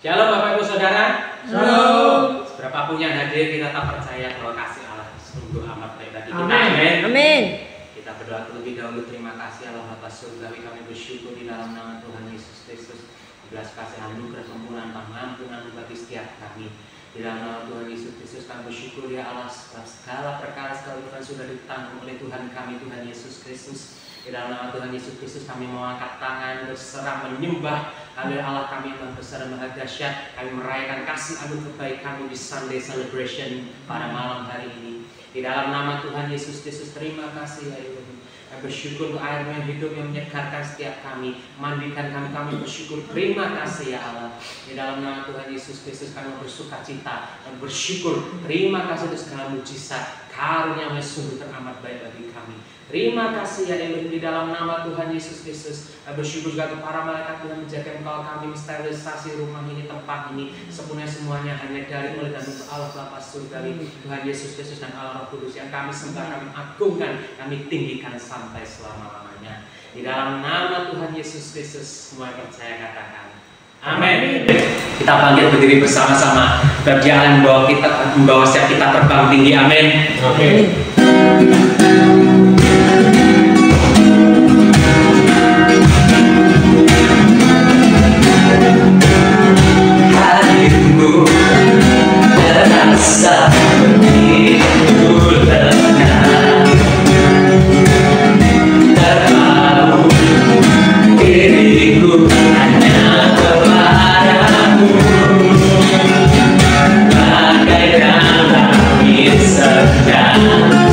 Shalom Bapak Ibu Saudara. Shalom. Berapapun yang hadir, kita tak percaya bahwa kasih Allah sungguh amat baik bagi kita. Amin. Amin. Kita berdoa terlebih dahulu. Terima kasih Allah Bapa Surgawi, kami bersyukur di dalam nama Tuhan Yesus Kristus. Belas kasih anugerah kemurahan pengampunan bagi setiap kami. Di dalam nama Tuhan Yesus Kristus kami bersyukur ya Allah, segala perkara Tuhan sudah ditanggung oleh Tuhan kami, Tuhan Yesus Kristus. Di dalam nama Tuhan Yesus Kristus kami mau angkat tangan berserah menyembah Haleluya Allah kami yang besar dan maha dahsyat. Kami merayakan kasih anugerah baik kami di Sunday Celebration pada malam hari ini. Di dalam nama Tuhan Yesus Kristus terima kasih ya Tuhan. Kami bersyukur untuk air yang hidup yang menyegarkan setiap kami, mandikan kami, kami bersyukur. Terima kasih ya Allah. Di dalam nama Tuhan Yesus Kristus kami bersuka cita dan bersyukur. Terima kasih untuk segala mujizat, karunia yang sungguh teramat baik bagi kami. Terima kasih ya Elohim, di dalam nama Tuhan Yesus Kristus. Kami bersyukur juga untuk para malaikat Tuhan menjaga engkau kami, sterilisasi rumah ini, tempat ini, semuanya hanya dari mulai dan untuk Allah Bapa Surgawi, Tuhan Yesus Kristus dan Allah Roh Kudus yang kami sembah, kami agungkan, kami tinggikan sampai selama-lamanya. Di dalam nama Tuhan Yesus Kristus semua yang percaya katakan amin. Kita bangkit berdiri bersama-sama. Berjalan membawa setiap kita terbang tinggi. Amin. Amin. Hadirmu terasa begitu lengkap, terpaku diriku hanya kepadamu, bagaikan langit sedang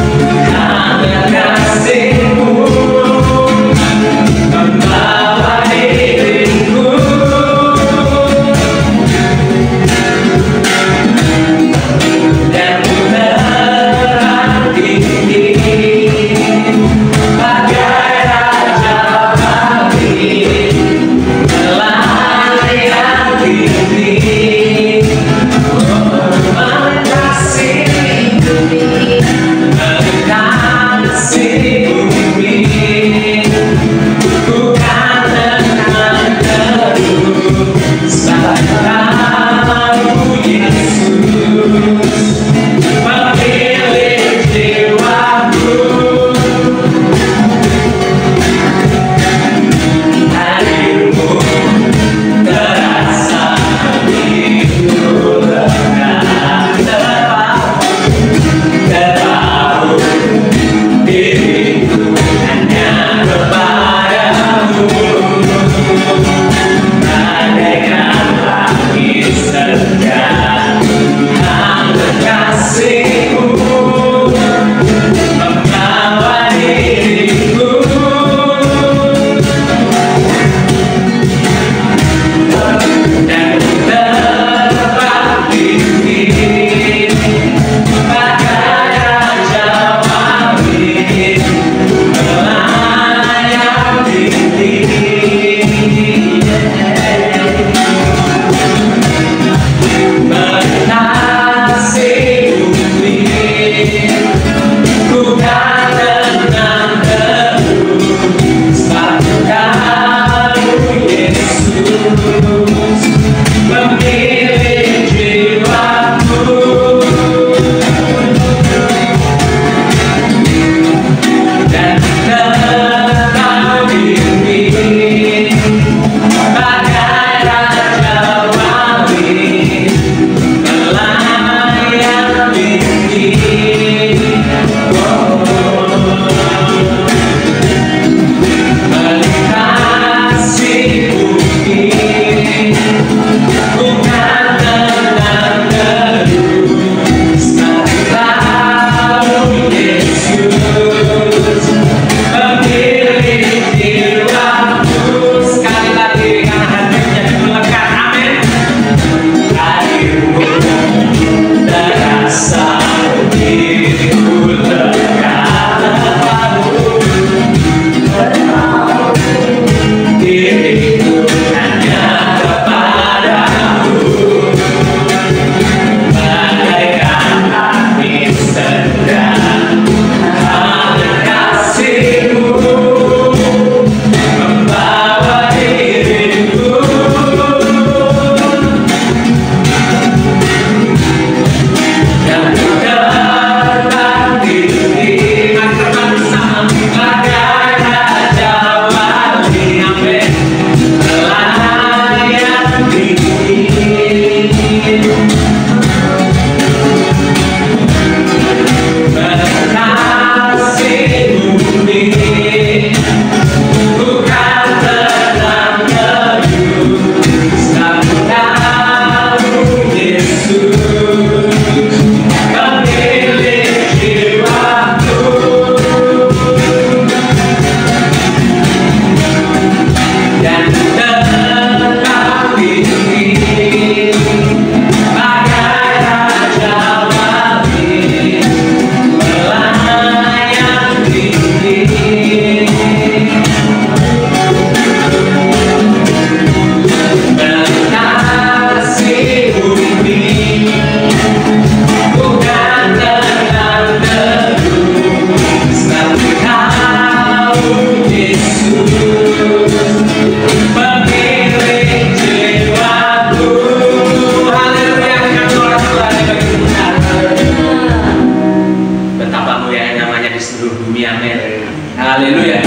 seluruh bumi. Amin. Haleluya.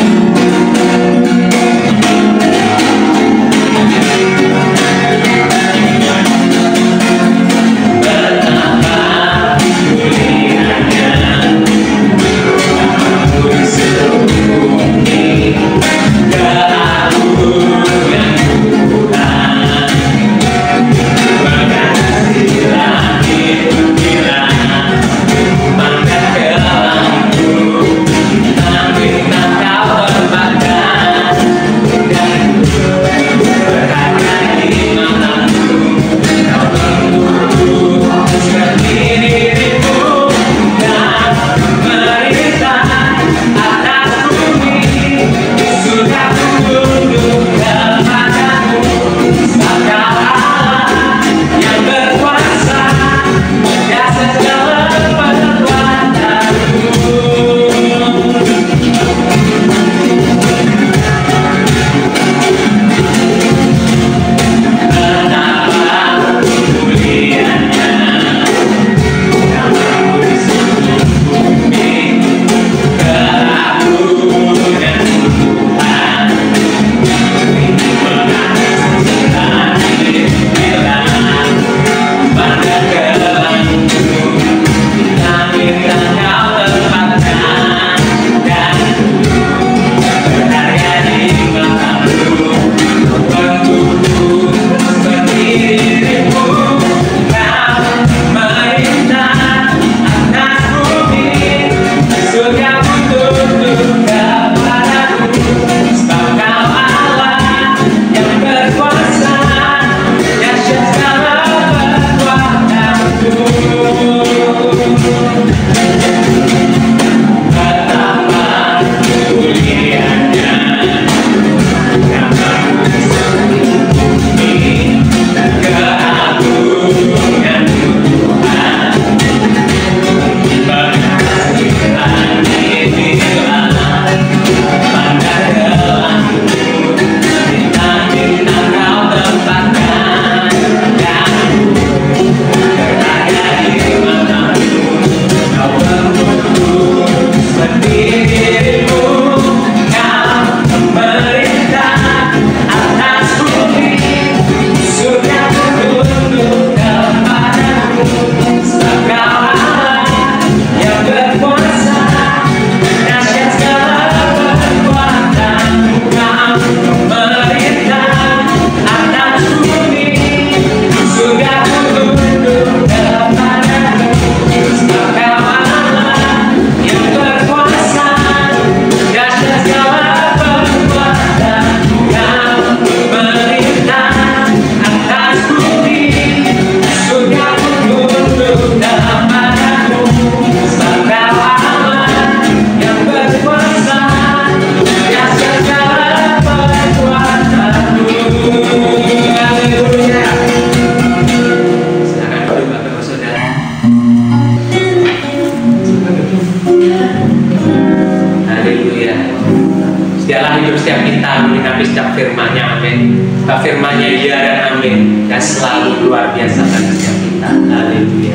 Firman-Nya ya dan amin, dan selalu luar biasa bagi setiap kita. Haleluya.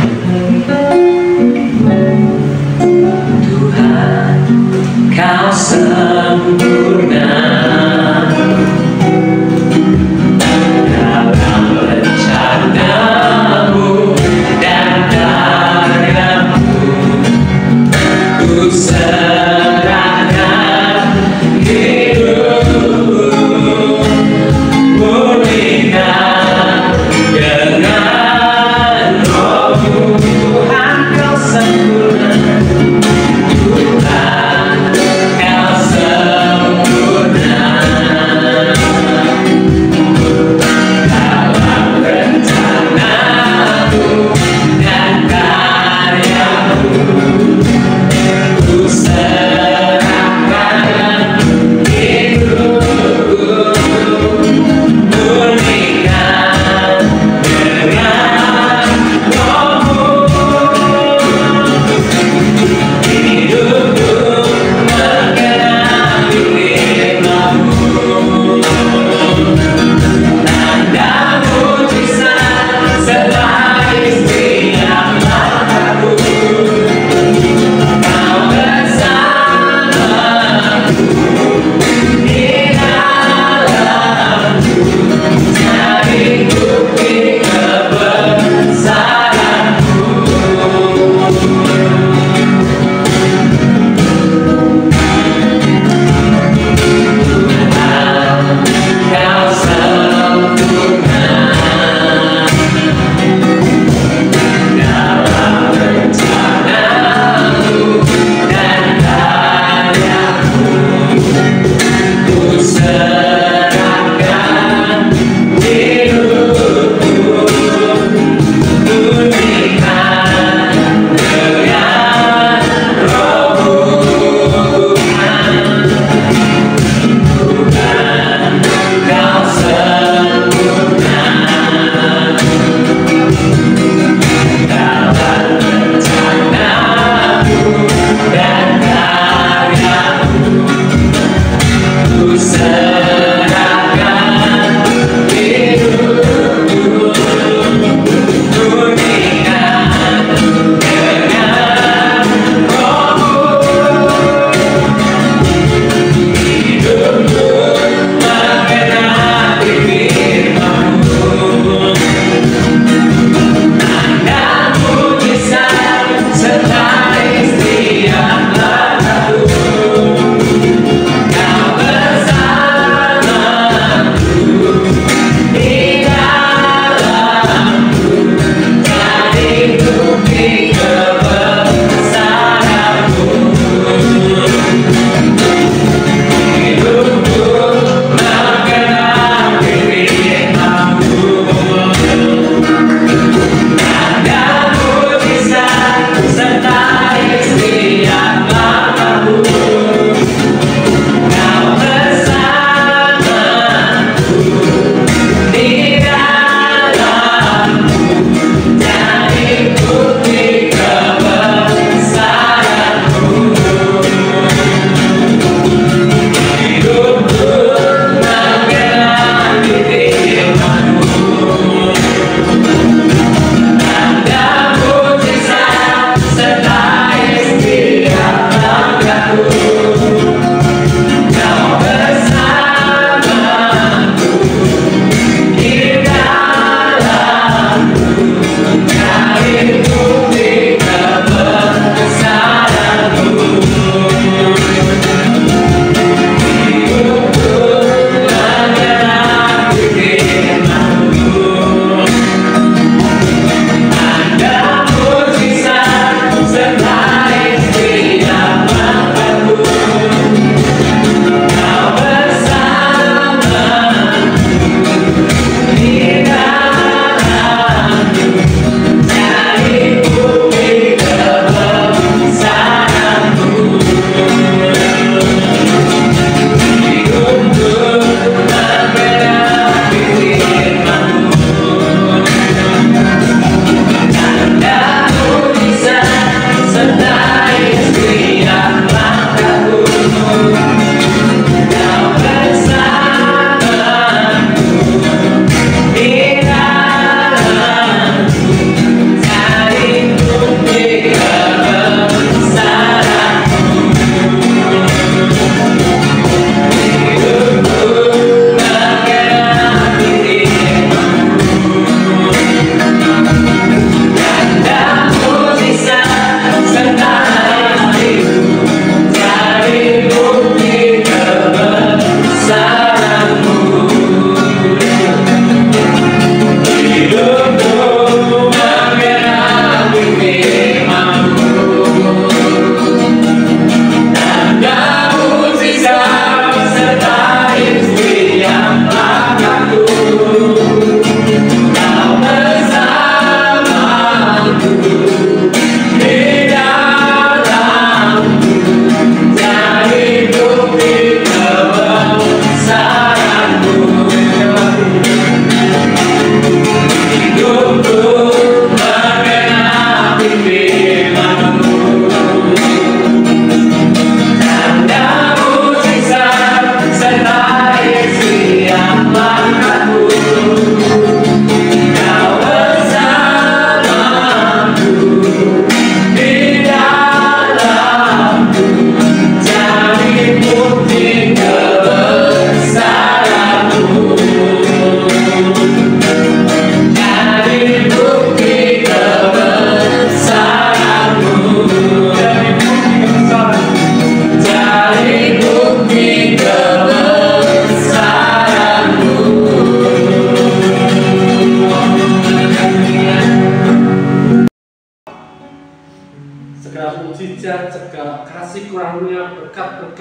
Tuhan, Kau sempurna dalam rencana-Mu dan karya-Mu. Ku serahkan hidupku. Dengan roh-Mu Tuhan.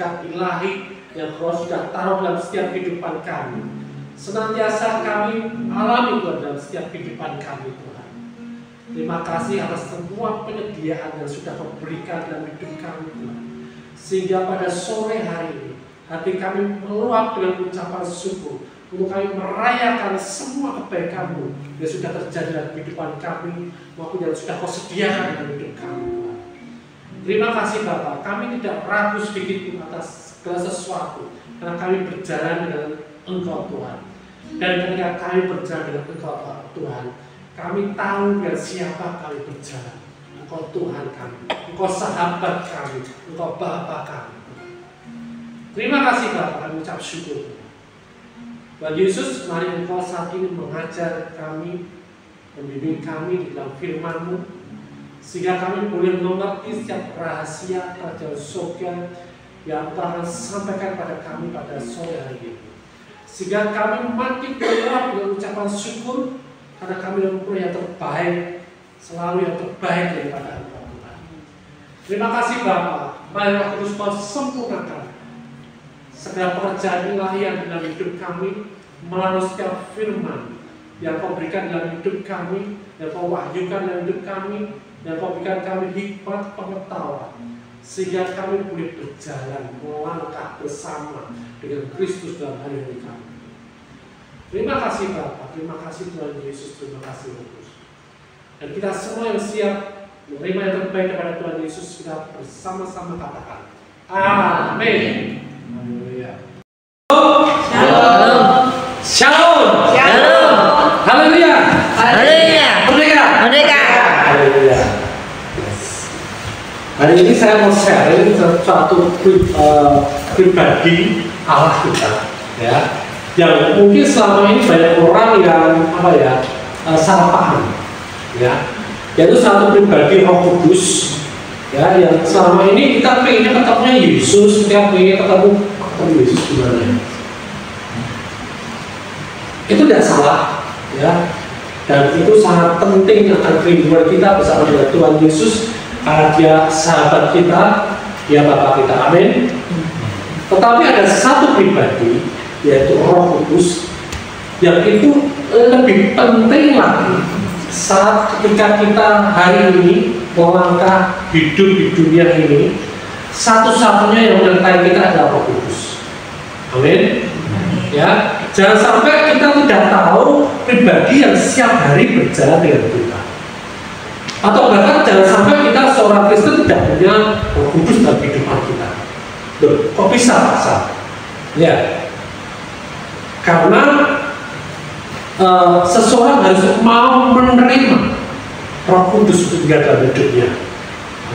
mujizat ilahi yang Kau sudah taruh dalam setiap kehidupan kami. Senantiasa kami alami Tuhan dalam setiap kehidupan kami Tuhan. Terima kasih atas semua penyediaan yang sudah Kau berikan dalam hidup kami Tuhan. Sehingga pada sore hari ini hati kami meluap dengan ucapan syukur untuk kami merayakan semua kebaikan-Mu yang sudah terjadi dalam kehidupan kami maupun yang sudah Kau sediakan dalam hidup kami Tuhan. Terima kasih Bapa, kami tidak ragu sedikit pun atas segala sesuatu karena kami berjalan dengan Engkau Tuhan. Dan ketika kami berjalan dengan Engkau Tuhan, kami tahu dengan siapa kami berjalan. Engkau Tuhan kami, Engkau sahabat kami, Engkau Bapa kami. Terima kasih Bapa, kami ucap syukur. Tuhan Yesus, mari Engkau saat ini mengajar kami, membimbing kami di dalam firman-Mu, sehingga kami boleh mengerti setiap rahasia kerajaan surga yang Engkau akan sampaikan pada kami pada sore hari ini. Sehingga kami makin berdoa dengan ucapan syukur karena kami mempunyai yang terbaik, selalu yang terbaik daripada Engkau Tuhan. Terima kasih Bapa, mari Roh Kudus Kau sempurnakan segala pekerjaan ilahi yang dalam hidup kami melalui setiap firman yang Kau berikan dalam hidup kami, yang Kau wahyukan dalam hidup kami, yang Kau berikan kami hikmat pengetahuan, sehingga kami boleh berjalan melangkah bersama dengan Kristus dalam hari-hari kami. Terima kasih Bapa, terima kasih Tuhan Yesus, terima kasih Yesus. Dan kita semua yang siap menerima yang terbaik daripada Tuhan Yesus, kita bersama-sama katakan amin. Shalom. Shalom. Shalom. Haleluya. Haleluya. Merdeka. Merdeka. Haleluya. Hari ini saya mau sharing sesuatu pribadi Allah kita, ya. Yang mungkin selama ini banyak orang yang salah paham, ya. Yaitu satu pribadi Roh Kudus, ya, yang selama ini kita pengennya ketemunya Yesus, kita pengen ketemu Yesus gimana ya? Itu tidak salah, ya. Dan itu sangat penting akan kerinduan kita bersama dengan Tuhan Yesus karena Dia sahabat kita, Dia Bapa kita. Amin. Tetapi ada satu pribadi, yaitu Roh Kudus, yang itu lebih penting lagi saat ketika kita hari ini melangkah hidup di dunia ini. Satu-satunya yang menyertai kita adalah Roh Kudus. Amin. Ya, jangan sampai kita tidak tahu pribadi yang setiap hari berjalan dengan kita. Atau bahkan jangan sampai kita seorang Kristen tidak punya Roh Kudus dalam kehidupan kita. Loh, kok bisa Pak? Ya, karena seseorang harus mau menerima Roh Kudus itu tinggal dalam hidupnya.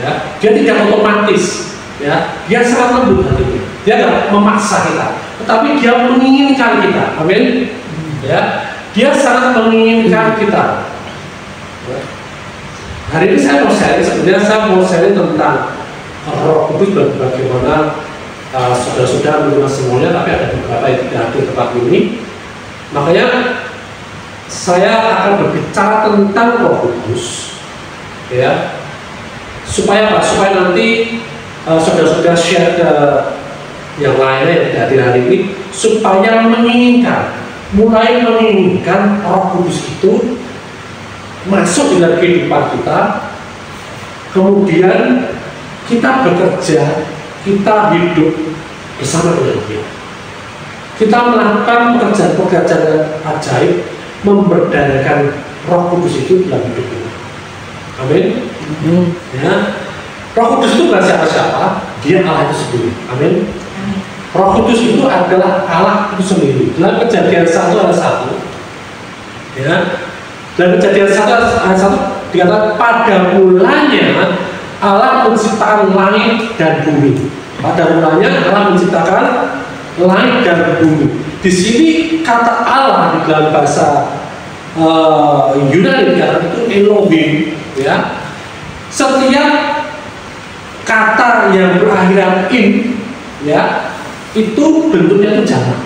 Ya, dia tidak otomatis. Ya, dia sangat lembut hatinya. Dia tidak memaksa kita, tetapi dia menginginkan kita. Amin. Ya, dia sangat menginginkan kita. Hari ini saya mau sharing, sebenarnya saya mau sharing tentang Roh Kudus dan bagaimana saudara-saudara menerima semuanya, tapi ada beberapa yang tidak hadir tempat ini. Makanya saya akan berbicara tentang Roh Kudus, ya, supaya nanti saudara-saudara share ke yang lainnya yang tidak hadir hari ini, supaya mulai menginginkan Roh Kudus itu masuk dalam kehidupan kita, kemudian kita bekerja, kita hidup bersama dengan Dia. Kita melakukan pekerjaan-pekerjaan yang ajaib, memberdayakan Roh Kudus itu dalam hidup kita. Amin. Ya. Roh Kudus itu bukan siapa-siapa, Dia Allah itu sendiri. Amin. Roh Kudus itu adalah Allah itu sendiri. Dalam Kejadian 1 ayat 1, ya, dalam Kejadian 1 ayat 1 dikatakan pada mulanya Allah menciptakan langit dan bumi. Pada mulanya Allah menciptakan langit dan bumi. Di sini kata Allah di dalam bahasa Yunani itu Elohim, ya. Setiap kata yang berakhiran in, ya, itu bentuknya itu jamak,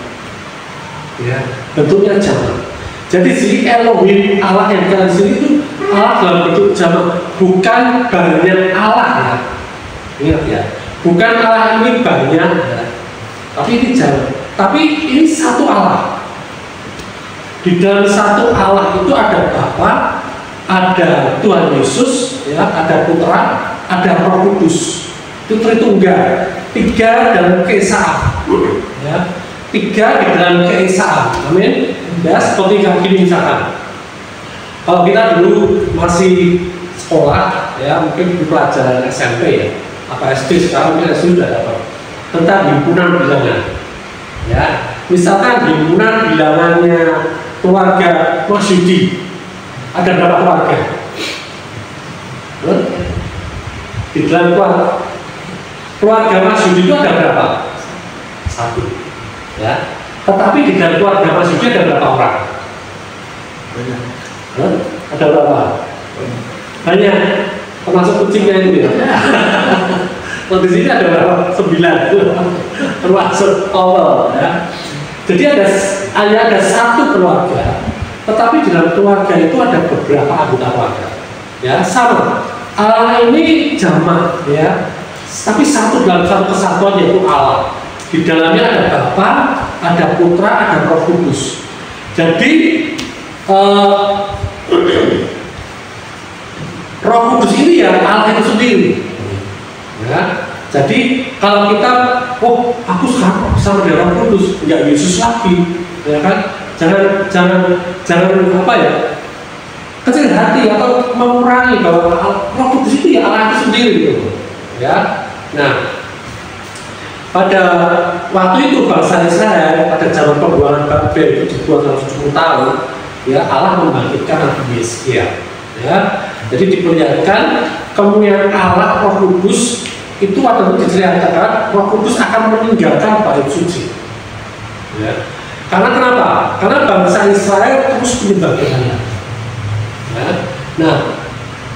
ya, bentuknya jamak. Jadi sini Elohim, Allah yang di sini itu Allah dalam bentuk jamak, bukan banyak Allah, ya. Ingat ya, bukan Allah ini banyak, ya. Tapi ini jangan. Tapi ini satu Allah. Di dalam satu Allah itu ada Bapa, ada Tuhan Yesus, ya, ada Putra, ada Roh Kudus. Itu Tritunggal, 3 dalam keesaan, ya, 3 di dalam keesaan. Amin. Ya, seperti kayak gini misalkan. Kalau kita dulu masih sekolah, ya, mungkin di pelajaran SMP ya, apa SD, sekarang mungkin SD sudah dapat tentang himpunan bilangan. Ya, misalkan himpunan bilangannya keluarga Mas Yudi, ada berapa keluarga? Di dalam keluarga Mas Yudi itu ada berapa? 1. Ya. Tetapi di dalam keluarga Mas Yudi ada berapa orang? Banyak. Ada berapa? Banyak. Termasuk kucingnya itu ya. Kalau di sini ada berapa? 9. Termasuk total. Ya. Jadi ada 1 keluarga, tetapi di dalam keluarga itu ada beberapa anggota keluarga. Ya, sama. Allah ini jamak, ya. Tapi satu dalam satu kesatuan yaitu Allah. Di dalamnya ada Bapa, ada Putra, ada Roh Kudus. Jadi Roh Kudus ini ya Allah itu sendiri. Ya. Jadi kalau kita, oh aku sekarang sama dengan Roh Kudus, nggak Yesus lagi, ya kan? Jangan apa ya? Kecil hati atau mengurangi bahwa Roh Kudus itu ya Allah itu sendiri, gitu. Ya. Nah, pada waktu itu bangsa Israel pada zaman pembuangan Babel itu dibuat dalam 70 tahun, ya Allah membangkitkan Nabi Yesaya. Ya. Jadi diperlihatkan kemuliaan Allah Roh Kudus itu waktu diceritakan Roh Kudus akan meninggalkan bait suci. Ya. Karena kenapa? Karena bangsa Israel terus menyembah berhala. Ya. Nah,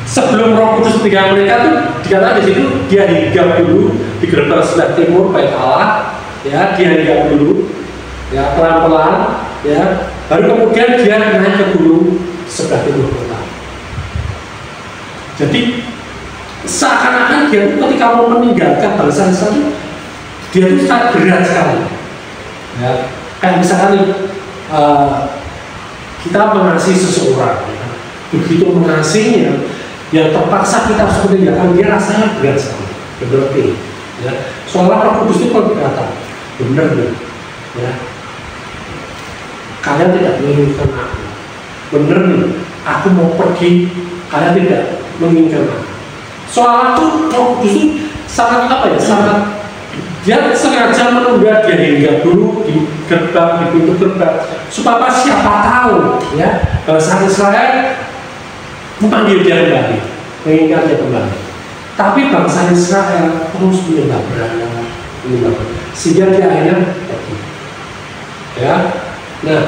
sebelum Roh Kudus meninggalkan mereka tuh dikatakan di situ dia hinggap dulu di gerbang sebelah timur bait Allah. Ya, dia hinggap dulu, ya pelan-pelan, ya. Baru kemudian dia naik ke gunung sebelah timur kota. Jadi seakan-akan dia itu ketika mau meninggalkan bangsa Israel dia itu sangat berat sekali. Ya, kayak misalkan kita mengasihi seseorang, ya. Begitu mengasihinya, yang terpaksa kita harus meninggalkan dia rasanya berat sekali, berarti. Ya, soalnya Roh Kudus itu kalau berkata, benar nih, ya, kalian tidak menginginkan aku, benar nih, aku mau pergi, kalian tidak menginginkan aku. Soal itu Roh Kudus itu sangat apa ya? Sangat dia sengaja menunda dia hingga dulu di gerbang, di pintu gerbang supaya siapa tahu ya bangsa Israel memanggil dia kembali, mengingat dia kembali. Tapi bangsa Israel terus menyembah berhala, sehingga dia akhirnya pergi. Ya, nah.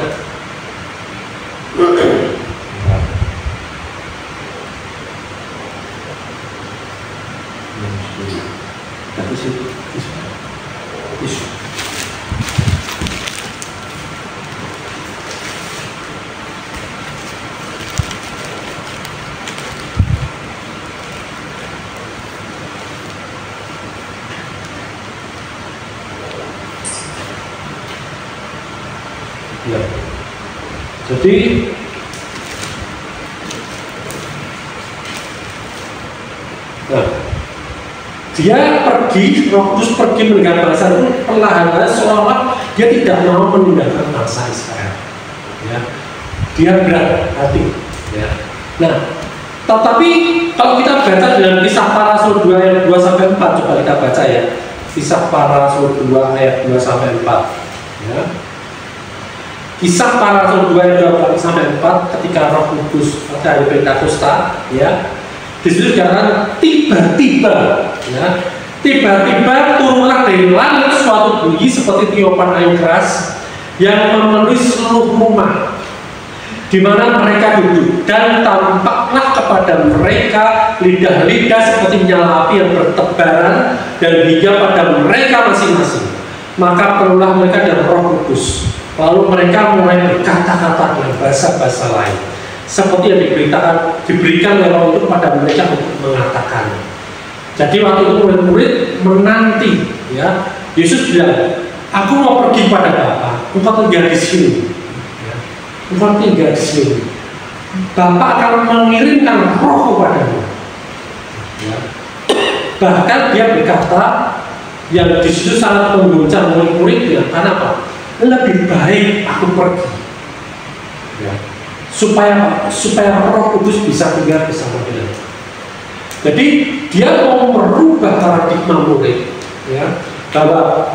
Ya. Jadi nah, dia pergi, Roh Kudus pergi meninggalkan bangsa itu perlahan-lahan seolah dia tidak mau meninggalkan bangsa Israel. Ya. Dia berat hati. Ya. Nah, tetapi kalau kita baca dalam Kisah Para Rasul 2 ayat 2 sampai 4, coba kita baca ya. Kisah Para Rasul 2 ayat 2 sampai 4. Ya. Kisah Para Rasul 2 ayat 2 sampai 4 ketika Roh Kudus pada hari Pentakosta, ya. Di situ dikatakan tiba-tiba, ya, tiba-tiba turunlah dari langit suatu bunyi seperti tiupan angin keras yang memenuhi seluruh rumah di mana mereka duduk, dan tampaklah kepada mereka lidah-lidah seperti nyala api yang bertebaran dan hingga pada mereka masing-masing. Maka perlulah mereka dan Roh Kudus. Lalu mereka mulai berkata-kata dengan bahasa-bahasa lain, seperti yang diberikan oleh Roh itu kepada mereka untuk mengatakan. Jadi waktu itu murid-murid menanti, ya, Yesus bilang, Aku mau pergi pada Bapa, engkau tinggal di sini. Ya. Engkau tinggal di sini. Bapa akan mengirimkan Roh kepadamu. Ya. Bahkan dia berkata yang disitu sangat mengguncang murid-muridnya. Kenapa? Lebih baik aku pergi. Ya. Supaya Roh Kudus bisa tinggal bersama dengan. Jadi dia mau merubah paradigma murid, ya, bahwa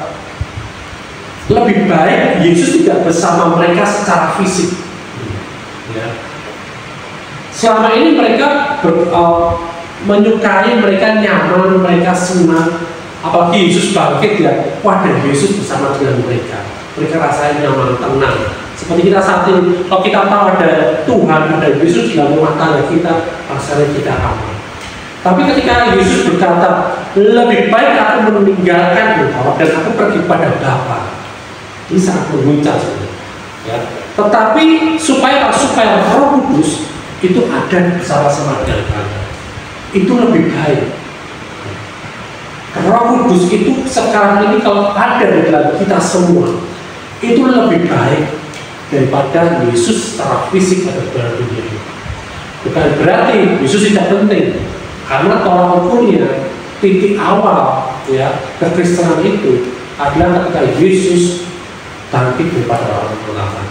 lebih baik Yesus tidak bersama mereka secara fisik. Ya. Selama ini mereka menyukai, mereka nyaman, mereka senang. Apalagi Yesus bangkit, ya, wadah Yesus bersama dengan mereka. Mereka rasanya nyaman, tenang. Seperti kita saat ini, kalau kita tahu ada Tuhan, ada Yesus dalam rumah tangga kita, rasanya kita aman. Tapi ketika Yesus berkata, lebih baik aku meninggalkan engkau dan aku pergi pada Bapa, ini sangat mengguncang sebenarnya. Ya. Tetapi supaya Roh Kudus itu ada bersama-sama dengan kita, itu lebih baik. Roh Kudus itu sekarang ini kalau ada di dalam kita semua, itu lebih baik daripada Yesus secara fisik ada di dalam dunia ini. Bukan berarti Yesus tidak penting, karena tolak ukurnya titik awal, ya, kekristenan itu adalah ketika Yesus bangkit daripada orang mengatakan,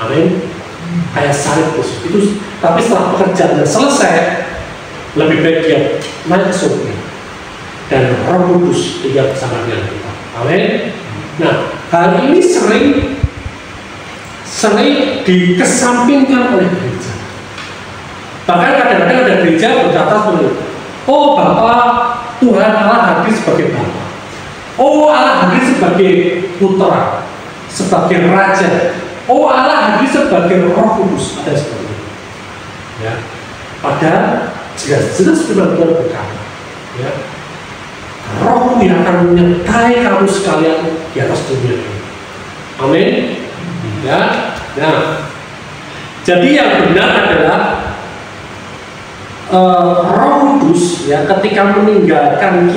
amin. Kayak salib itu, tapi setelah pekerjaannya selesai, lebih baik dia naik ke surga dan Roh Kudus tinggal bersama dengan kita, amin. Nah, hal ini sering dikesampingkan oleh gereja. Bahkan kadang-kadang ada gereja berkata seperti, oh Bapa, Tuhan Allah hadir sebagai Bapa, oh Allah hadir sebagai Putra, sebagai Raja, oh Allah hadir sebagai Roh Kudus, ada seperti itu. Ya. Padahal jelas-jelas benar-benar berkata, ya, Roh yang akan menyertai kamu sekalian di atas dunia ini. Amin. Ya. Nah, jadi yang benar adalah Roh Kudus, ya, ketika meninggalkan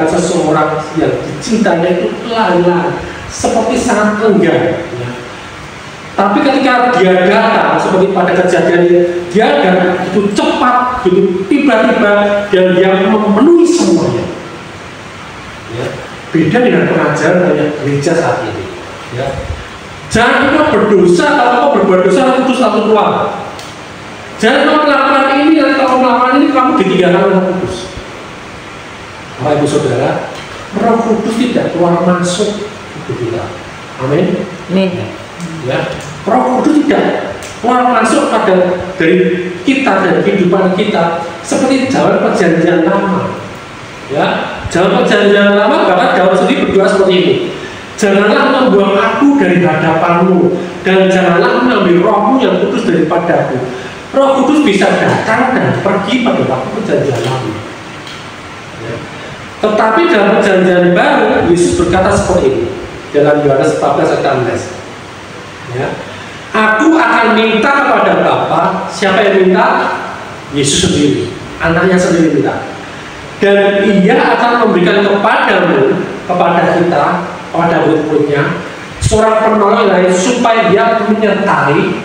seseorang yang dicintainya itu pelan-pelan, seperti sangat enggan. Ya. Tapi ketika dia datang, seperti pada kejadian ini, dia datang itu cepat, gitu, tiba-tiba, dan dia memenuhi semuanya. Ya. Beda dengan pengajaran banyak gereja saat ini. Ya. Jangan kau berdosa, kalau kau berbuat dosa putus satu keluar. Jangan kau melakukan ini, dan kalau melakukan ini kamu ditinggalkan oleh Roh Kudus. Bapak Ibu Saudara, Roh Kudus tidak keluar masuk hidup kita. Amin. Ya, Roh Kudus tidak keluar masuk dari kita dan kehidupan kita seperti zaman perjanjian lama. Ya, zaman perjanjian lama bahkan Daud sendiri berdoa seperti ini. Janganlah membuang aku dari hadapanmu, dan janganlah mengambil rohmu yang kudus daripadaku. Roh Kudus bisa datang dan pergi pada waktu perjanjian lama. Ya. Tetapi dalam perjanjian baru, Yesus berkata seperti ini dalam Yohanes 14:16. Ya. Aku akan minta kepada Bapa. Siapa yang minta? Yesus sendiri, anaknya sendiri minta. Dan ia akan memberikan kepadamu, kepada kita, kepada murid-muridnya, seorang penolong lain supaya dia menyertai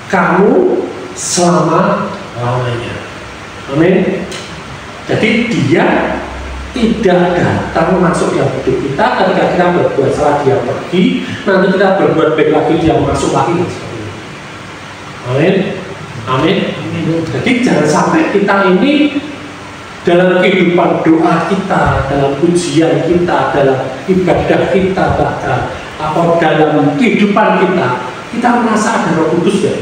kamu selama-lamanya. Amin. Jadi dia tidak datang masuk dalam hidup kita ketika kita berbuat salah dia pergi, nanti kita berbuat baik lagi dia masuk lagi. Amin. Amin. Jadi jangan sampai kita ini dalam kehidupan doa kita, dalam pujian kita, dalam ibadah kita, bahkan atau dalam kehidupan kita merasa ada Roh Kudus ya.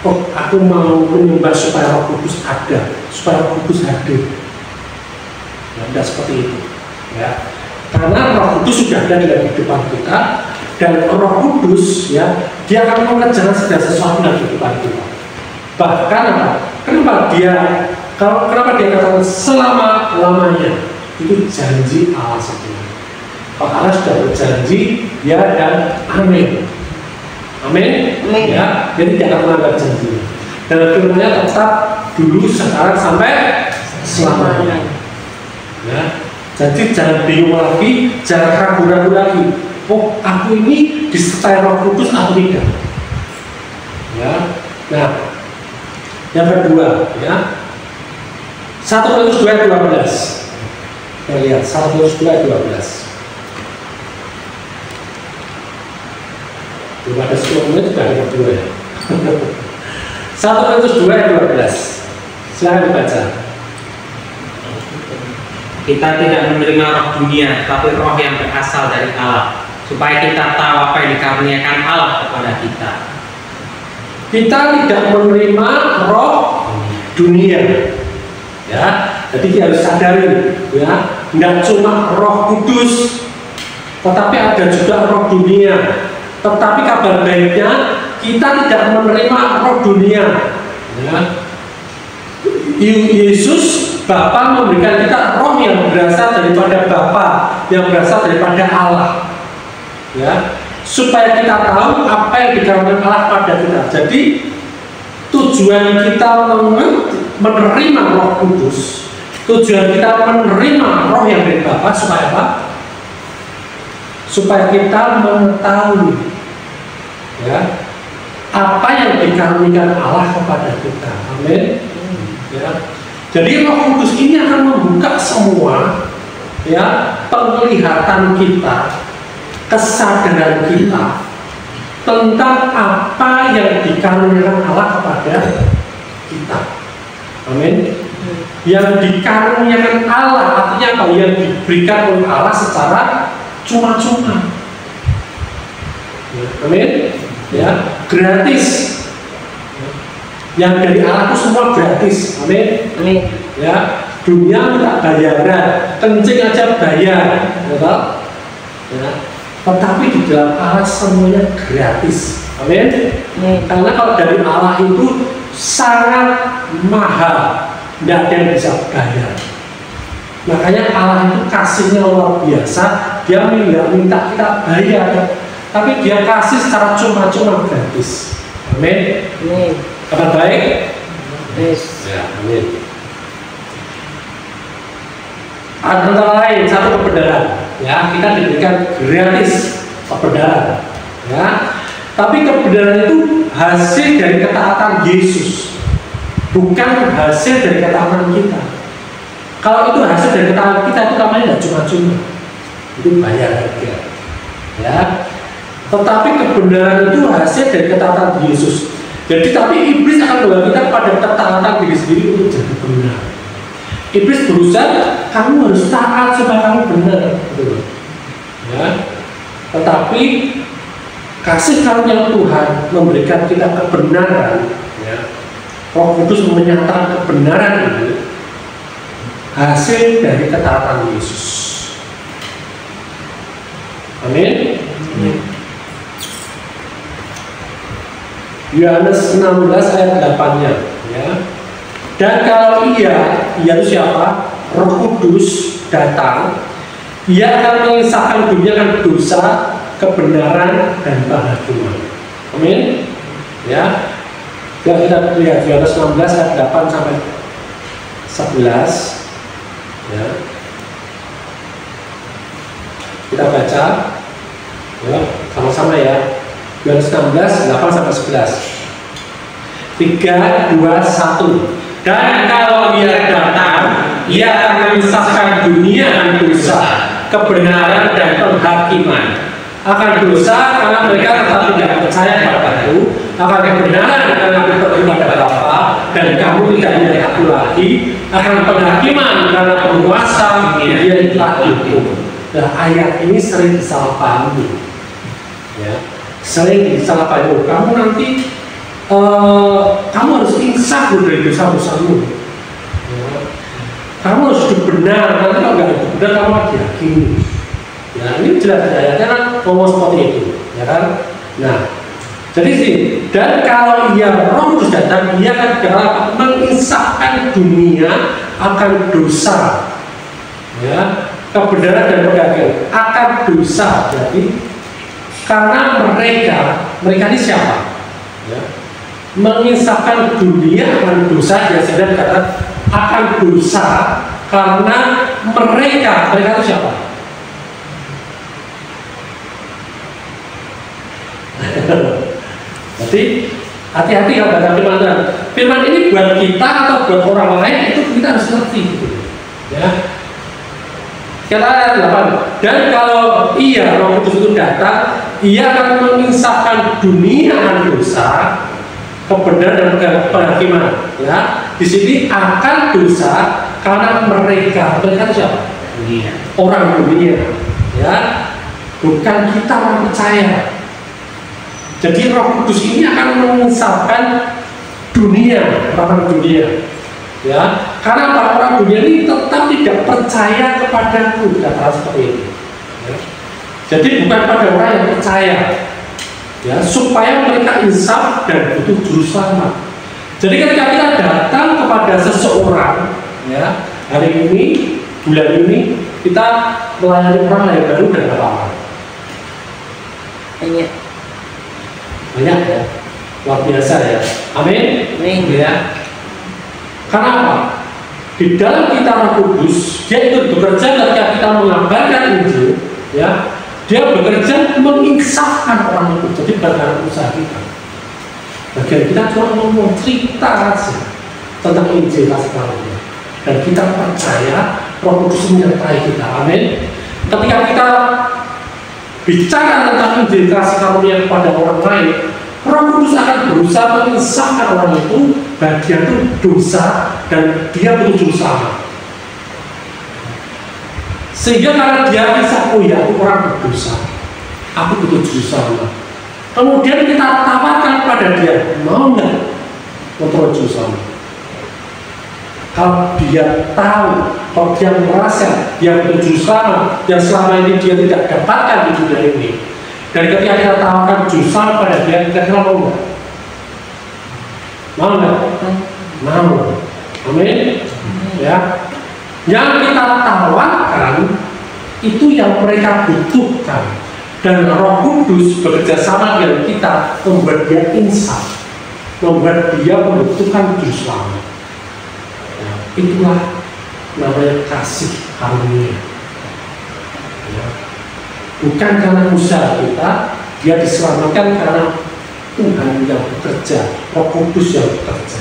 Oh, aku mau menyembah supaya Roh Kudus ada, supaya Roh Kudus hadir. Ya, tidak seperti itu. Ya, karena Roh Kudus sudah ada dalam kehidupan kita, dan Roh Kudus, ya, dia akan mengerjakan segala sesuatu dalam kehidupan kita. Bahkan apa? Kenapa dia katakan selama-lamanya? Itu janji Allah sendiri. Pak Allah sudah berjanji, ya, dan amin. Amin. Ya, jadi tidak akan melanggar janji. Dan firman-Nya tetap dulu, sekarang, sampai selamanya. Ya. Jadi jangan bingung lagi, jangan ragu-ragu lagi. Oh, aku ini disertai Roh Kudus atau tidak? Ya. Nah, yang kedua, ya. 1 Korintus 2:12. Kita lihat 1 Korintus 2:12. Belum ada 10 menit sudah ada kedua ya. 1 Korintus 2:12. Silakan dibaca. Kita tidak menerima roh dunia, tapi roh yang berasal dari Allah, supaya kita tahu apa yang dikaruniakan Allah kepada kita. Kita tidak menerima roh dunia, ya. Jadi kita harus sadari, ya, tidak cuma Roh Kudus, tetapi ada juga roh dunia. Tetapi kabar baiknya kita tidak menerima roh dunia, ya. Yesus Bapa memberikan kita roh yang berasal daripada Bapa, yang berasal daripada Allah, ya, supaya kita tahu apa yang dikaruniakan Allah pada kita. Jadi tujuan kita menerima Roh Kudus, tujuan kita menerima roh yang dari Bapa supaya apa? Supaya kita mengetahui, ya, apa yang dikaruniakan Allah kepada kita. Amin. Ya. Jadi Roh Kudus ini akan membuka semua, ya, penglihatan kita, kesadaran kita tentang apa yang dikaruniakan Allah kepada kita. Amin. Yang dikaruniakan Allah artinya apa? Yang diberikan oleh Allah secara cuma-cuma. Amin. Ya, gratis. Yang dari Allah itu semua gratis. Amin. Amin. Ya, dunia minta bayaran, kencing aja bayar, betul? Ya. Tetapi di dalam Allah semuanya gratis. Amin. Karena kalau dari Allah itu sangat mahal, tidak ada yang bisa bayar. Makanya Allah itu kasihnya luar biasa. Dia tidak minta kita bayar, tapi dia kasih secara cuma-cuma gratis. Amin. Kabar baik? Yes. Ya, amin. Antara lain satu kebenaran, ya, kita diberikan gratis kebenaran, ya. Tapi kebenaran itu hasil dari ketaatan Yesus, bukan hasil dari ketaatan kita. Kalau itu hasil dari ketaatan kita, itu namanya tidak cuma-cuma, itu bayar harga, ya. Tetapi kebenaran itu hasil dari ketaatan Yesus. Jadi tapi iblis akan membawa kita pada ketaatan diri sendiri untuk jadi benar. Iblis berusaha, kamu harus taat supaya kamu benar, gitu. Ya. Tetapi kasih karunia Tuhan memberikan kita kebenaran, ya. Roh Kudus menyatakan kebenaran ini hasil dari ketaatan Yesus. Amin. Yohanes 16 ayat 8-nya, ya. Dan kalau ia itu siapa? Roh Kudus datang, ia akan mengisahkan dunia akan dosa, kebenaran, dan kebahagiaan. Amin. Ya. Kita lihat Yohanes 16 ayat 8 sampai 11. Ya. Kita baca, ya, sama-sama ya. Yohanes 16, 8 sampai 11. 3, 2, 1. Dan kalau ia datang, ia akan memisahkan dunia dan dosa, kebenaran dan penghakiman. Akan dosa karena mereka tetap tidak percaya kepadaku, akan kebenaran karena aku pergi kepada Bapa dan kamu tidak melihat aku lagi, akan penghakiman karena penguasa dia telah dihukum. Nah, ayat ini sering disalahpahami, ya. Sering disalahpahami. Kamu nanti kamu harus insaf dari dosa-dosamu. Ya. Kamu harus hidup benar. Nanti kalau nggak hidup benar kamu akan dihakimi. Ya, ini jelas ayatnya kan ngomong seperti itu, ya kan? Nah, jadi sih. Dan kalau ia Roh Kudus datang, ia akan menginsafkan dunia akan dosa, ya, kebenaran dan kebahagiaan akan dosa. Jadi karena mereka ini siapa? Ya. Mengisahkan dunia akan dosa, dia sedang kata akan dosa, karena mereka itu siapa? Jadi hati-hati kalau baca firman Tuhan. Firman ini buat kita atau buat orang lain itu kita harus ngerti gitu. Ya. Kata ayat 8, dan kalau ia Roh Kudus itu datang, ia akan menginsafkan dunia akan dosa, kebenaran dan kehakiman. Ya, di sini akan dosa karena mereka siapa? Dunia. Orang dunia. Ya, bukan kita orang percaya. Jadi Roh Kudus ini akan menginsafkan dunia, orang dunia. Ya, karena orang dunia ini tetap tidak percaya kepadaku, kata seperti ini. Ya. Jadi bukan pada orang yang percaya, ya, supaya mereka insaf dan butuh juru selamat. Jadi ketika kita datang kepada seseorang, ya, hari ini, bulan ini kita melayani orang yang baru dan apa? Banyak ya, luar biasa ya. Amin. Ya. Karena apa? Di dalam kita Roh Kudus, dia ikut bekerja ketika kita mengabarkan Injil, ya, dia bekerja menginsafkan orang itu. Jadi bukan usaha kita. Bagian kita cuma ngomong cerita saja tentang Injil kasih karunia, dan kita percaya Roh Kudus menyertai kita. Amin. Ketika kita bicara tentang Injil kasih karunia kepada orang lain, Roh Kudus akan berusaha menginsafkan orang itu bagian itu dosa dan dia butuh juru selamat. Sehingga karena dia bisa, oh ya, aku orang berdosa, aku butuh juru selamat. Kemudian kita tawarkan pada dia, mau nggak untuk juru selamat? Kalau dia tahu, kalau dia merasa dia butuh juru selamat yang selama ini dia tidak dapatkan di dunia ini, dan ketika kita tawarkan juru selamat pada dia, kita kira mau nggak? Mau nggak? Mau. Amin. Ya. Yang kita tawarkan itu yang mereka butuhkan, dan Roh Kudus bekerja sama dengan kita membuat dia insaf, membuat dia membutuhkan juru selamat. Ya, itulah namanya kasih karunia. Ya. Bukan karena usaha kita, dia diselamatkan karena Tuhan yang bekerja, Roh Kudus yang bekerja.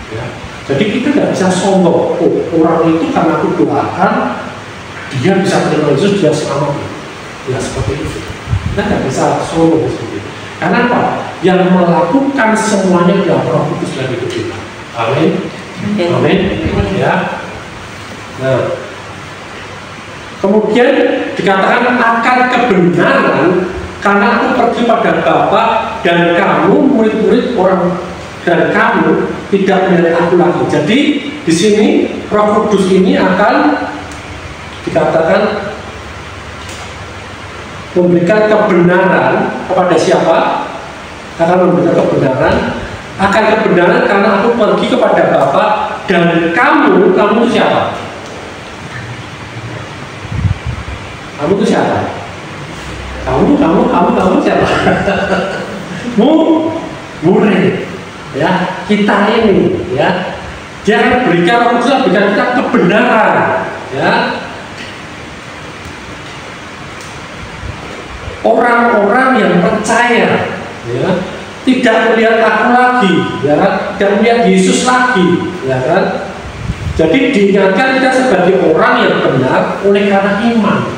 Ya. Jadi kita tidak bisa sombong, oh, orang itu karena aku doakan, dia bisa terima Yesus, dia selamat. Ya seperti itu. Kita tidak bisa sombong seperti itu. Karena apa? Yang melakukan semuanya adalah Roh Kudus dalam hidup kita. Amin. Amin. Ya. Nah, kemudian dikatakan akan kebenaran karena aku pergi pada Bapa dan kamu murid-murid orang, dan kamu tidak melihat aku lagi. Jadi di sini Roh Kudus ini akan dikatakan memberikan kebenaran kepada siapa? Akan memberikan kebenaran karena aku pergi kepada Bapa dan kamu itu siapa? Kamu itu siapa? Kamu siapa? Murid. Ya, kita ini, ya, dia akan berikan Roh Kudus, berikan kita kebenaran, ya. Orang-orang yang percaya, ya, tidak melihat aku lagi, ya kan, tidak melihat Yesus lagi, ya kan. Jadi diingatkan kita sebagai orang yang benar oleh karena iman.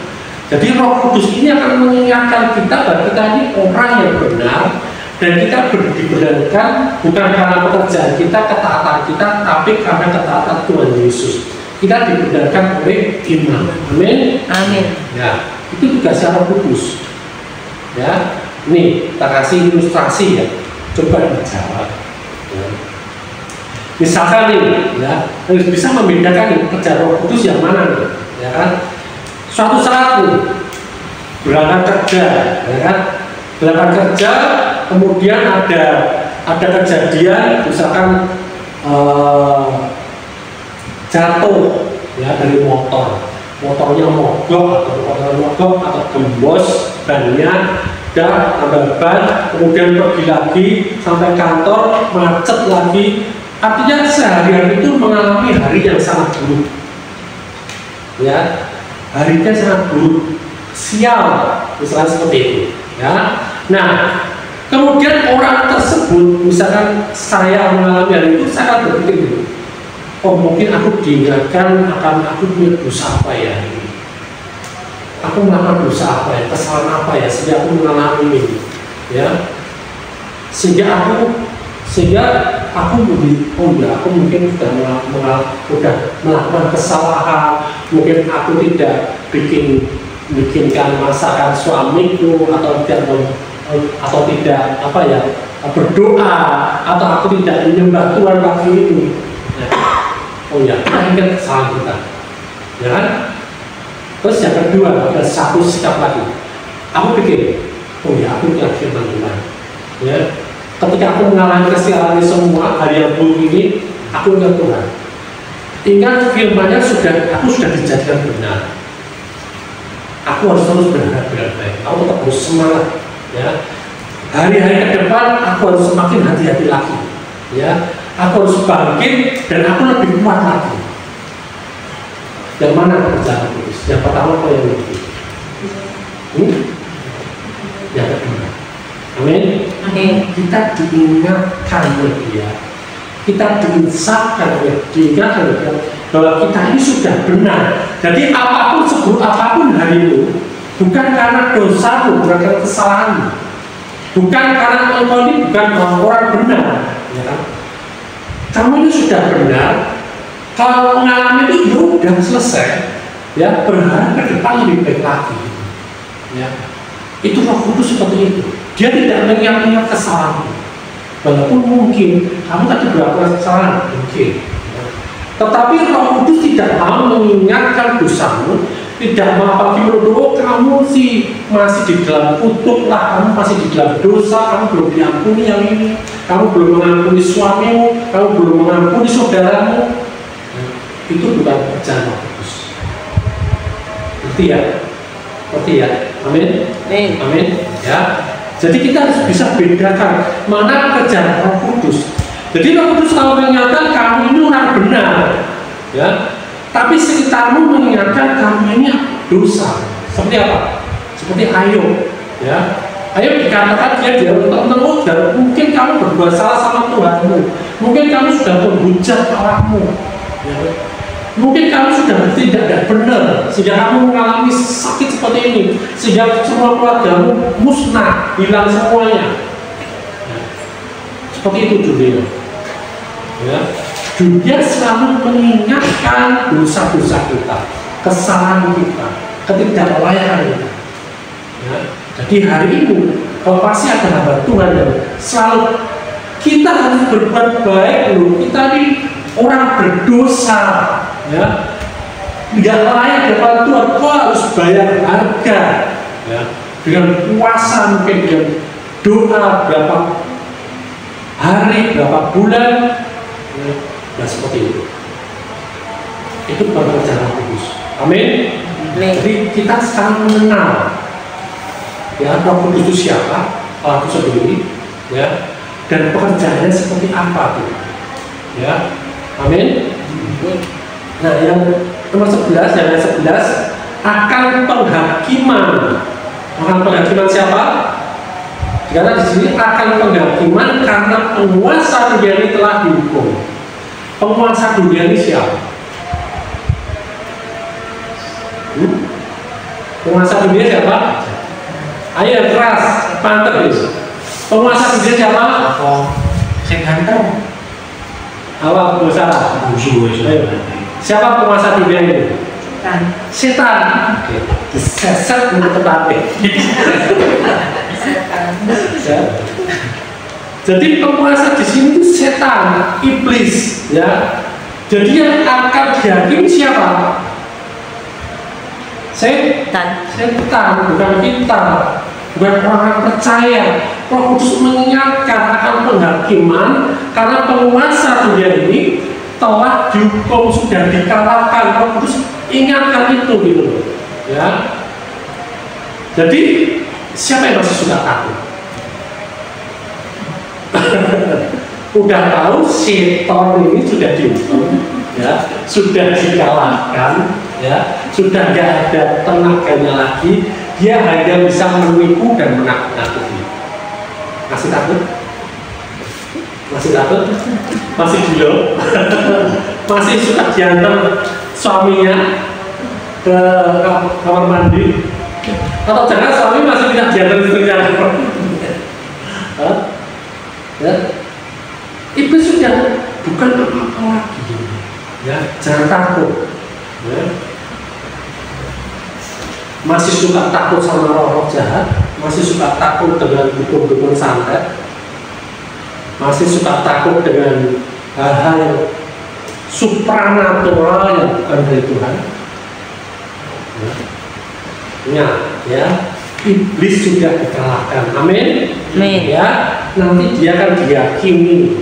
Jadi Roh Kudus ini akan mengingatkan kita bahwa kita ini orang yang benar. Dan kita dibenarkan bukan karena pekerjaan kita, ketaatan kita, tapi karena ketaatan Tuhan Yesus. Kita dibenarkan oleh iman. Amin. Amin. Ya, itu juga secara kudus. Ya, nih kita kasih ilustrasi ya. Coba dijawab. Ya. Misalkan nih, ya, harus bisa membedakan nih, kerja Roh Kudus yang mana nih, ya kan? Suatu saat nih, berangkat kerja, ya kan? Berangkat kerja, kemudian ada kejadian, misalkan jatuh ya dari motornya mogok atau gembos bannya, dan tambah ban, kemudian pergi lagi sampai kantor, macet lagi. Artinya seharian itu mengalami hari yang sangat buruk. ya, harinya sangat buruk, sial, misalnya seperti itu, ya. Nah, kemudian orang tersebut, misalkan saya mengalami hal itu, saya akan berpikir dulu, oh mungkin aku diingatkan akan aku punya dosa apa ya ini, aku melakukan dosa apa ya, kesalahan apa ya, sehingga aku mengalami ini, ya, sehingga aku oh ya, aku mungkin sudah melakukan kesalahan, mungkin aku tidak bikinkan masakan suamiku atau tidak apa ya, berdoa, atau aku tidak menyembah Tuhan pagi ini. Oh ya, kita ingat kesalahan kita, ya kan? Terus yang kedua, ada satu sikap lagi. Aku pikir, oh ya, aku ingat firman Tuhan, ya. Ketika aku mengalami kesalahan ini semua, hari yang buruk ini, aku ingat Tuhan. Ingat firman-Nya aku sudah dijadikan benar. Aku harus terus berharap baik. Aku tetap harus semangat, ya. Hari-hari ke depan aku harus semakin hati-hati lagi, ya. Aku harus bangkit dan aku lebih kuat lagi. Yang mana pekerjaan Kudus? Yang pertama apa yang lebih? Yang kedua. Amin. Kita diingatkan oleh Dia, kita diingatkan oleh Dia bahwa kita ini sudah benar. Jadi apapun seburuk apapun hari itu, bukan karena dosamu, bukan karena kesalahanmu, bukan karena engkau ini bukan orang benar, ya kan? Kamu ini sudah benar. Kalau mengalami itu ya udah selesai, ya, berharap ke depan lebih baik lagi, ya. Itu Roh Kudus seperti itu. Dia tidak mengingat-ingat kesalahanmu. Walaupun mungkin kamu tadi berapa kesalahan, mungkin. Tetapi Roh Kudus tidak mau mengingatkan dosamu, tidak mau apalagi menuduh kamu sih masih di dalam kutuk lah, kamu masih di dalam dosa, kamu belum diampuni yang ini, kamu belum mengampuni suamimu, kamu belum mengampuni saudaramu. Itu bukan pekerjaan Roh Kudus. Ngerti ya? Amin. Amin. Ya. Jadi kita harus bisa bedakan mana pekerjaan Roh Kudus. Jadi Roh Kudus kalau mengingatkan kamu ini orang benar, ya. Tapi sekitarmu mengingatkan kamu ini dosa. Seperti apa? Seperti Ayub, ya. Ayub dikatakan dia teman-teman, mungkin kamu berbuat salah sama Tuhanmu, mungkin kamu sudah menghujat Allahmu, ya. Mungkin kamu sudah tidak benar, sehingga kamu mengalami sakit seperti ini, sehingga semua keluargamu musnah, hilang semuanya. Ya. Seperti itu dunia. Ya. Dunia selalu mengingatkan dosa-dosa kita, kesalahan kita, ketidaklayakan kita. Ya. Jadi hari ini, kalau pasti ada hamba Tuhan yang selalu kita harus berbuat baik loh. Kita ini orang berdosa, ya, tidak layak depan Tuhan. Kau harus bayar harga, ya, dengan puasa, mungkin dengan doa berapa hari, berapa bulan, ya, nah seperti itu. Itu pekerjaan Roh Kudus. Amin. Jadi kita sekarang mengenal, ya, Roh Kudus itu siapa, Allah itu sendiri, ya, dan pekerjaannya seperti apa tuh, ya. Amin. Nah, yang nomor 11, yang 11 akan penghakiman. Akan penghakiman siapa? Karena di sini akan penghakiman karena penguasa dunia ini telah dihukum. Penguasa dunia ini siapa? Penguasa dunia siapa? Ayo keras, mantep itu. Penguasa dunia siapa? Saya ganteng. Awal penguasa. Siapa penguasa dunia ini? Setan. Diseset menurut tetapi. Jadi penguasa di sini itu setan, iblis, ya. Jadi yang akan dihakimi siapa? Setan, bukan kita, bukan orang percaya. Roh Kudus mengingatkan akan penghakiman karena penguasa dunia ini telah dihukum, sudah dikalahkan. Roh Kudus ingatkan itu gitu, ya. Jadi siapa yang masih suka takut? Udah tahu setan ini sudah dihukum, ya, sudah dikalahkan. ya, sudah nggak ada tenaganya lagi, dia hanya bisa menipu dan menakut-nakuti. Masih takut? Masih takut? Masih gila? Masih suka diantar suaminya ke kamar mandi? Atau jangan suami masih tidak diantar istrinya? Ya, iblis sudah bukan apa-apa lagi. Ya, jangan takut. Ya. Masih suka takut sama roh-roh jahat, masih suka takut dengan dukun-dukun santet, masih suka takut dengan hal-hal yang supranatural yang bukan dari Tuhan. Ya, iblis sudah dikalahkan. Amin. Ya, nanti dia akan diyakini.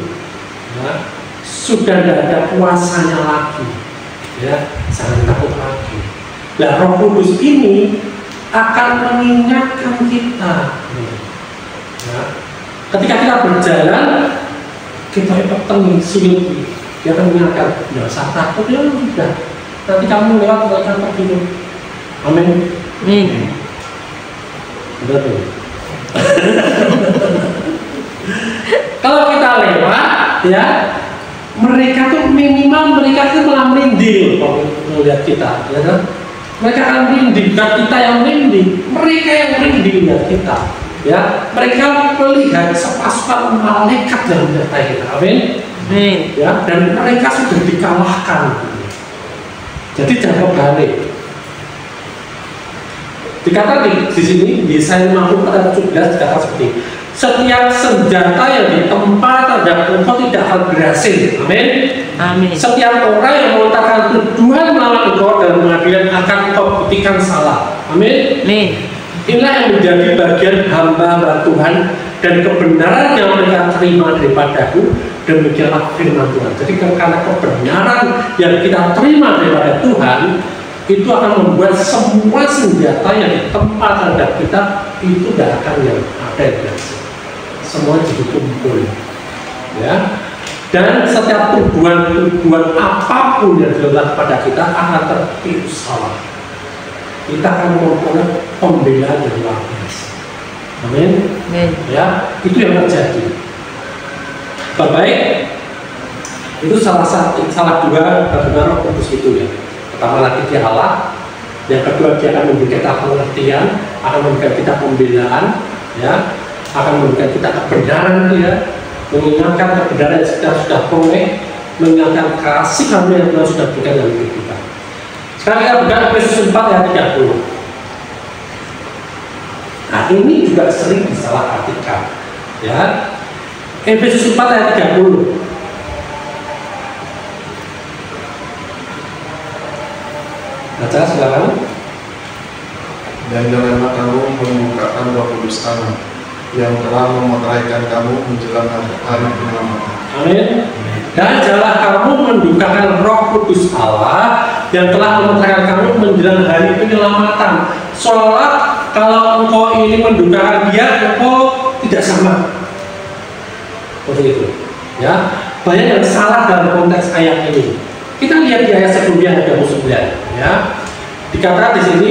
Ya, sudah tidak ada kuasanya lagi. Ya, jangan takut lagi. Nah, Roh Kudus ini akan mengingatkan kita. Ya. Ketika kita berjalan, kita peteng sini, dia akan mengingatkan, ya usah takut ya sudah. Nanti kamu lewat mereka pergi. Amin. Betul. Kalau kita lewat, ya, mereka tuh minimal mereka tuh malah merinding kalau melihat kita, ya kan? Mereka akan merinding, bukan kita yang merinding, mereka yang merinding melihat kita. Ya, mereka melihat sepasukan malaikat yang menyertai kita. Amin. Ya, dan mereka sudah dikalahkan. Jadi jangan kebalik. Dikatakan di sini di Yesaya 50 ayat 17 dikatakan seperti setiap senjata yang ditempa terhadap engkau tidak akan berhasil. Amin. Amin. Setiap orang yang melontarkan tuduhan melawan engkau dalam pengadilan akan engkau buktikan salah. Amin. Amin. Inilah yang menjadi bagian hamba Tuhan dan kebenaran yang mereka terima daripadaku, demikianlah firman Tuhan. Jadi karena kebenaran yang kita terima daripada Tuhan itu akan membuat semua senjata yang ditempa terhadap kita itu tidak akan yang ada yang berhasil. Semua jadi kumpul, ya. Dan setiap tuduhan apapun yang dilakukan kepada kita akan tertipu salah. Kita akan memperoleh pembelaan yang luar biasa. Amin. Ya, itu yang terjadi. Baik, itu salah dua bagaimana Roh Kudus itu ya. Pertama lagi dia Allah, yang kedua dia akan memberikan kita pengertian, akan memberikan kita pembelaan, ya, akan memberikan kita kebenaran dia, mengingatkan kebenaran yang kita sudah peroleh, mengingatkan kasih kamu yang Tuhan sudah berikan dalam hidup kita. Sekarang kita buka Efesus 4 ayat 30. Nah, ini juga sering disalahartikan, ya. Efesus 4 ayat 30. Baca silakan. Dan janganlah kamu membukakan Roh Kudus Allah yang telah memeteraikan kamu menjelang hari penyelamatan. Amin. Dan janganlah kamu mendukakan Roh Kudus Allah yang telah memeteraikan kamu menjelang hari penyelamatan. Seolah kalau engkau ini mendukakan dia, engkau tidak sama. Seperti itu. Ya, banyak yang salah dalam konteks ayat ini. Kita lihat di ayat sebelumnya ayat 29, ya. Dikatakan di sini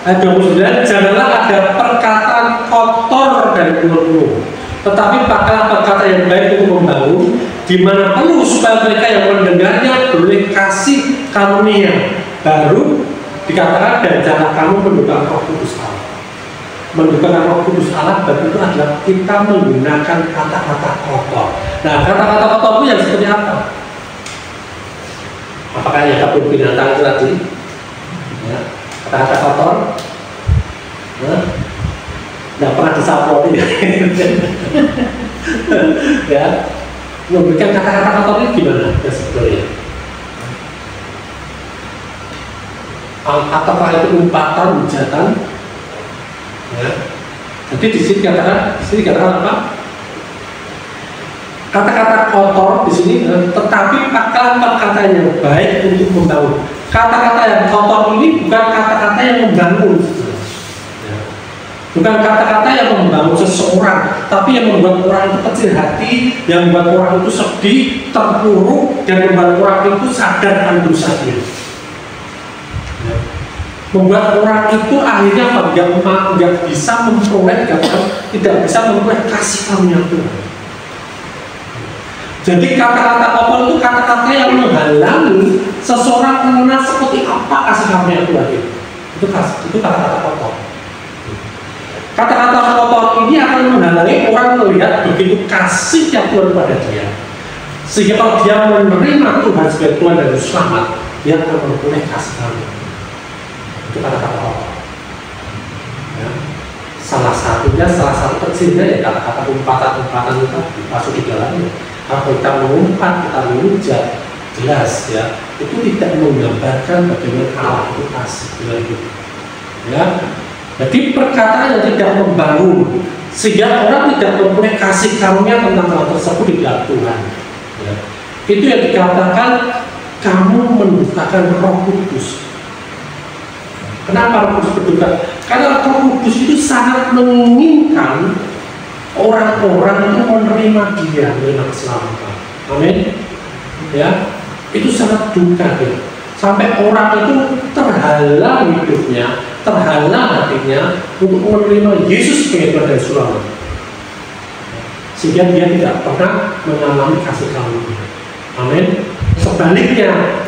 ayat 29, janganlah ada perkataan kotor dari mulutmu, tetapi pakailah perkataan yang baik untuk membangun, di mana perlu supaya mereka yang mendengarnya beroleh kasih karunia. Baru dikatakan dan janganlah kamu mendukakan Roh Kudus Allah. Mendukakan Roh Kudus Allah bagi itu adalah kita menggunakan kata-kata kotor. Nah, kata-kata kotor itu yang seperti apa? Apakah yang kabur binatang itu tadi? Ya, kata-kata kotor, nggak pernah disapu ya, memberikan kata-kata kotor ini gimana? Ya sebetulnya, apakah itu umpatan, hujatan? Ya. Jadi di sini katakan apa? Kata-kata kotor di sini, tetapi pakailah perkataan yang baik untuk membangun. Kata-kata yang kotor ini bukan kata-kata yang membangun, bukan kata-kata yang membangun seseorang, tapi yang membuat orang itu kecil hati, yang membuat orang itu sedih, terpuruk, dan membuat orang itu sadar akan dosanya. Ya. membuat orang itu akhirnya nggak bisa memperoleh, tidak bisa memperoleh kasih karunia Tuhan. Jadi kata-kata kotor itu kata-kata yang menghalangi seseorang mengenal seperti apa kasih karunia Tuhan itu. Itu kata-kata kotor. Kata-kata kotor ini akan menghalangi orang melihat begitu kasihnya Tuhan pada dia. Sehingga kalau dia menerima Tuhan sebagai Tuhan dan Selamat, dia akan memperoleh kasih karunia. Itu kata-kata kotor. Ya. Salah satu kecilnya ya kata-kata umpatan-umpatan itu masuk di dalamnya. Kalau kita mengumpat, kita mengujar, jelas ya, itu tidak menggambarkan bagaimana Allah itu kasih itu. Ya. Jadi perkataan yang tidak membangun, sehingga orang tidak mempunyai kasih karunia tentang hal tersebut di dalam Tuhan. Ya. Itu yang dikatakan kamu mendukakan Roh Kudus. Kenapa Roh Kudus berduka? Karena Roh Kudus itu sangat menginginkan orang-orang itu menerima dia, menerima keselamatan. Amin. Ya, itu sangat duka ya. Sampai orang itu terhalang hidupnya, terhalang hatinya untuk menerima Yesus sebagai Tuhan dan Selamat. Sehingga dia tidak pernah mengalami kasih karunia. Amin. Sebaliknya,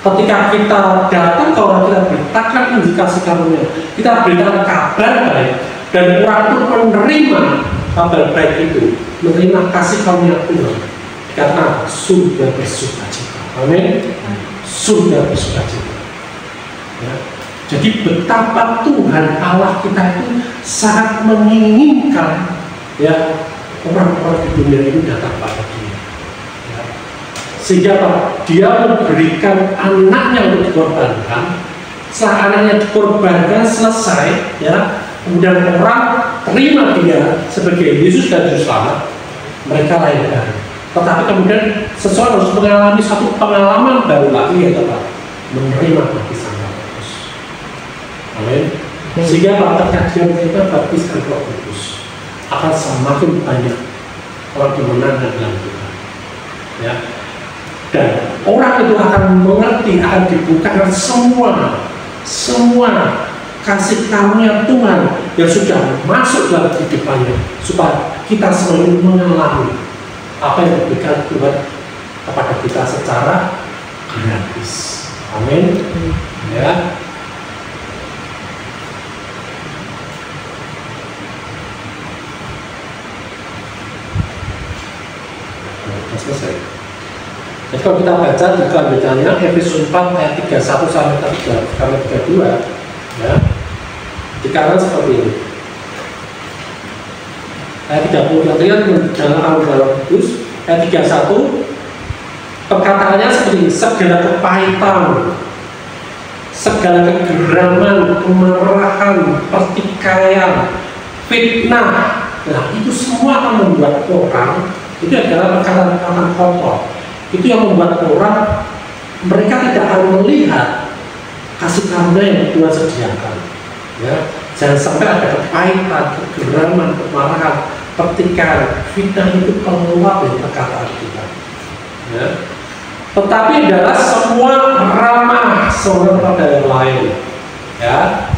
ketika kita datang ke orang, kita beritakan Injil kasih karunia, kita berikan kabar baik, dan orang itu menerima kabar baik itu, menerima kasih karunia Tuhan, karena surga bersukacita. Amin. Surga bersukacita. Ya. Jadi betapa Tuhan Allah kita itu sangat menginginkan ya orang-orang di dunia ini datang pada Dia. Ya. Sehingga Dia memberikan anaknya untuk dikorbankan. Setelah anaknya dikorbankan selesai, ya, kemudian orang terima Dia sebagai Yesus dan Juru Selamat, mereka lainkan. Tetapi kemudian seseorang harus mengalami satu pengalaman baru lagi, ya Pak, menerima baptisan Roh Kudus. Amin. Sehingga ketika kita baptisan Roh Kudus, akan semakin banyak orang dimenangkan dalam Tuhan. Ya. Dan orang itu akan mengerti, akan dibukakan semua kasih karunia Tuhan yang sudah masuk dalam kehidupannya, supaya kita selalu mengalami apa yang diberikan Tuhan kepada kita secara gratis. Amin. Ya. Sudah selesai. Jadi kalau kita baca di kelanjutannya Efesus 4 ayat 31 sampai 32, ya, dikatakan seperti ini. Ayat 30 dalam Roh Kudus. Ayat 31 perkataannya seperti ini: segala kepahitan, segala kegeraman, kemarahan, pertikaian, fitnah, nah itu semua akan membuat orang, itu adalah perkataan-perkataan kotor. Itu yang membuat orang, mereka tidak akan melihat kasih karunia yang Tuhan sediakan. Ya, jangan sampai ada kepahitan, kegeraman, kemarahan, pertikaian, fitnah itu keluar dari perkataan kita. Ya. Tetapi adalah semua ramah seorang pada yang lain, ya,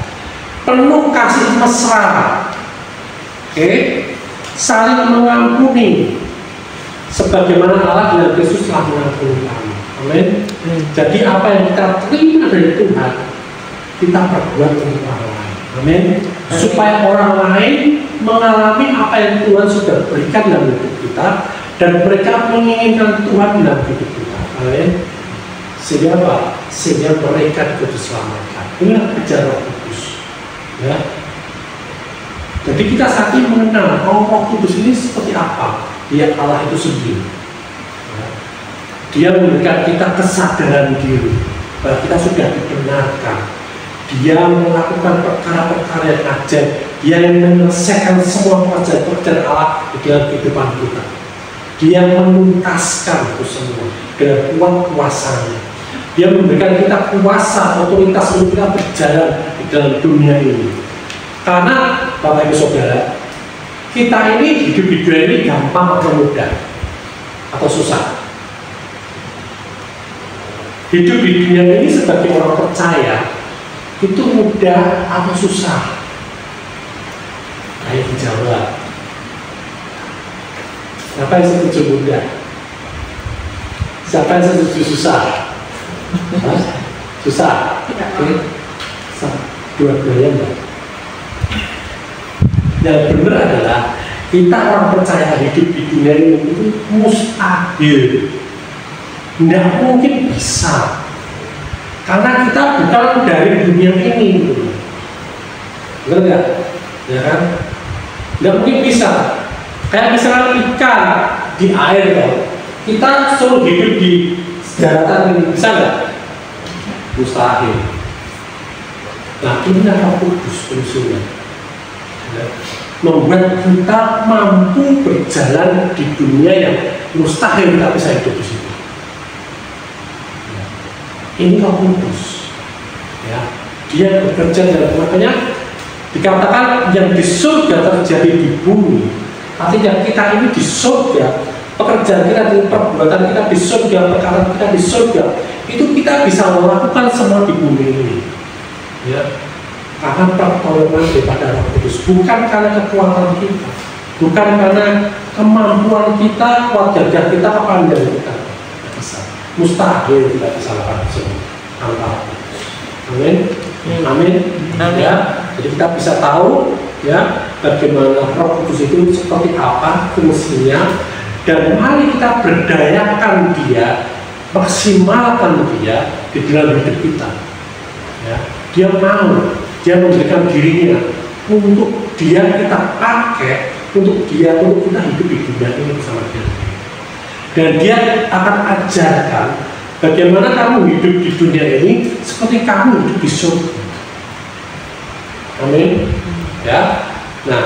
penuh kasih mesra, saling mengampuni, sebagaimana Allah dengan Kristus telah mengampuni kami. Amin. Jadi apa yang kita terima dari Tuhan, kita perbuat untuk orang lain. Amin. Supaya orang lain mengalami apa yang Tuhan sudah berikan dalam hidup kita, dan mereka menginginkan Tuhan dalam hidup kita. Amin. Sehingga apa? Sehingga mereka juga diselamatkan. Inilah kerja Roh Kudus. Ya. Jadi kita saat ini mengenal Roh Kudus ini seperti apa. Dia Allah itu sendiri. Ya. Dia memberikan kita kesadaran diri bahwa kita sudah dibenarkan. Dia melakukan perkara-perkara yang ajaib. Dia yang menyelesaikan semua pekerjaan Allah di dalam kehidupan kita. Dia menuntaskan itu semua dengan kuat kuasanya. Dia memberikan kita kuasa, otoritas untuk kita berjalan di dalam dunia ini. Karena Bapak Ibu Saudara, kita ini hidup di dunia ini gampang atau mudah atau susah. Hidup di dunia ini sebagai orang percaya itu mudah atau susah? Ayo dijawab. Siapa yang setuju mudah? Siapa yang setuju susah? Hah? Susah? Dua-duanya enggak. Yang benar adalah kita orang percaya hidup di dunia ini itu mustahil, tidak mungkin bisa, karena kita bukan dari dunia ini, benar nggak? Ya kan? Tidak mungkin bisa. Kayak misalnya ikan di air, kan? Kita suruh hidup di daratan ini, bisa nggak? Mustahil. Nah, ini Roh Kudus fungsinya, ya, membuat kita mampu berjalan di dunia yang mustahil kita bisa hidup di situ. Ya. Ini Roh Kudus, ya, dia bekerja dalam, makanya dikatakan yang di surga terjadi di bumi. Artinya kita ini di surga, pekerjaan kita, perbuatan kita di surga, perkara kita di surga, itu kita bisa melakukan semua di bumi ini. Ya, karena pertolongan daripada Roh Kudus, bukan karena kekuatan kita, bukan karena kemampuan kita, kuat gagah kita, kepandaian kita. Tidak bisa, mustahil kita bisa lakukan semua tanpa Roh Kudus. Amin, amin. Ya, jadi kita bisa tahu ya bagaimana Roh Kudus itu seperti apa fungsinya, dan mari kita berdayakan dia, maksimalkan dia di dalam hidup kita. Ya. Dia mau, dia memberikan dirinya untuk dia kita pakai, untuk kita hidup di dunia ini bersama dia. Dan dia akan ajarkan bagaimana kamu hidup di dunia ini seperti kamu hidup di surga. Amin. Ya. Nah,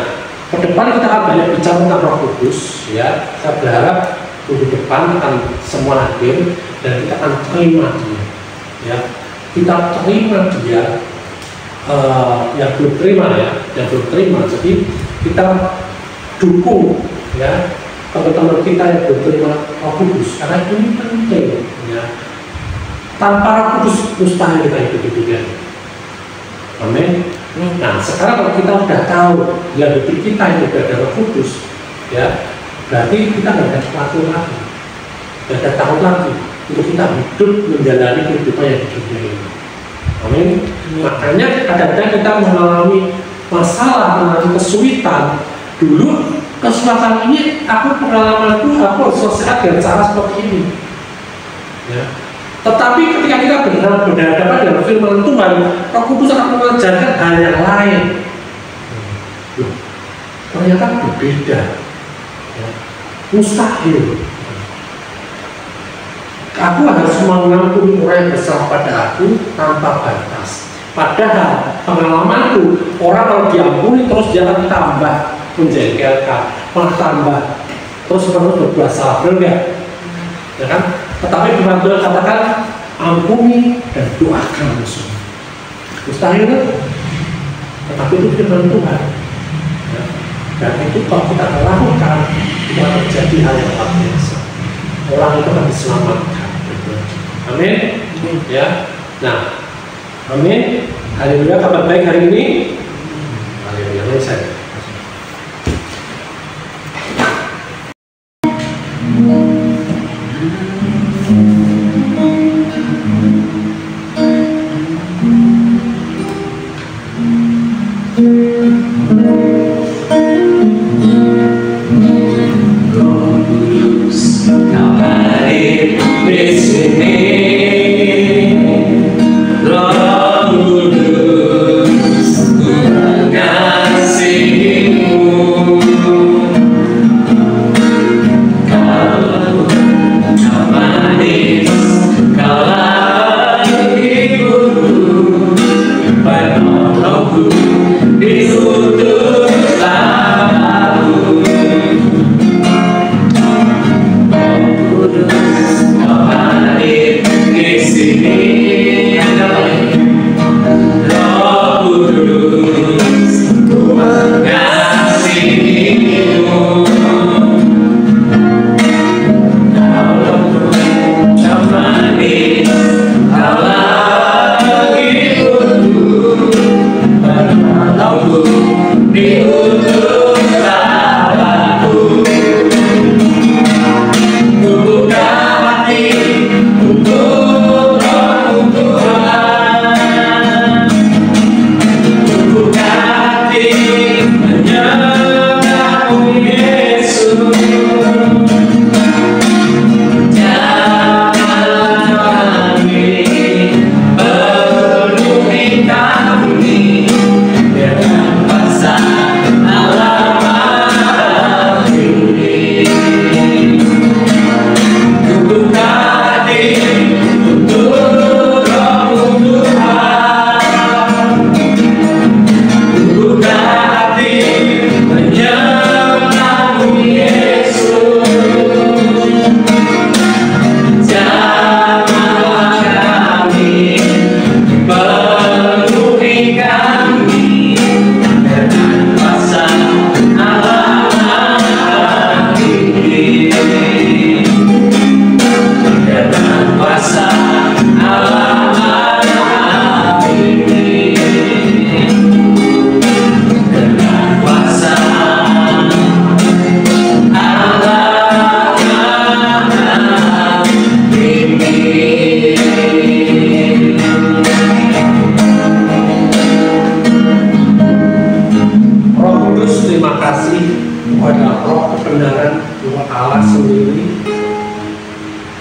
ke depan kita akan banyak bicara tentang Roh Kudus. Ya, saya berharap minggu depan akan semua hadir dan kita akan terima dia. Ya. Kita terima dia, yang belum terima ya, yang belum terima. Jadi kita dukung ya teman-teman kita yang belum terima Roh Kudus, karena ini penting ya. Tanpa Roh Kudus mustahil kita hidup di dunia. Amin. Nah, sekarang kalau kita sudah tahu yang hidup kita itu ada Roh Kudus, ya, berarti kita nggak ada takut lagi, nggak ada takut lagi untuk kita hidup menjalani kehidupan yang di dunia ini. Amin. Makanya kadang-kadang kita mengalami masalah, mengalami kesulitan. Dulu kesulitan ini pengalamanku aku selesai dengan cara seperti ini. Ya. Tetapi ketika kita benar berhadapan dengan firman Tuhan, Roh Kudus akan mengajarkan hal yang lain. Ternyata berbeda. Ya. Mustahil. Aku harus mengampuni orang yang bersalah pada aku tanpa batas. Padahal pengalamanku, orang kalau diampuni terus dia akan tambah menjengkelkan, malah tambah terus berbuat salah, benar nggak? Ya kan? Tetapi firman Tuhan katakan ampuni dan doakan musuh. Mustahil kan? Tetapi itu firman Tuhan. Ya. Dan itu kalau kita lakukan, itu akan terjadi hal yang luar biasa. Orang itu akan diselamatkan. Amin. Ya. Nah, amin. Haleluya. Kabar baik hari ini. Haleluya. Mari saya. Di sini Roh Kudus ku mengasihi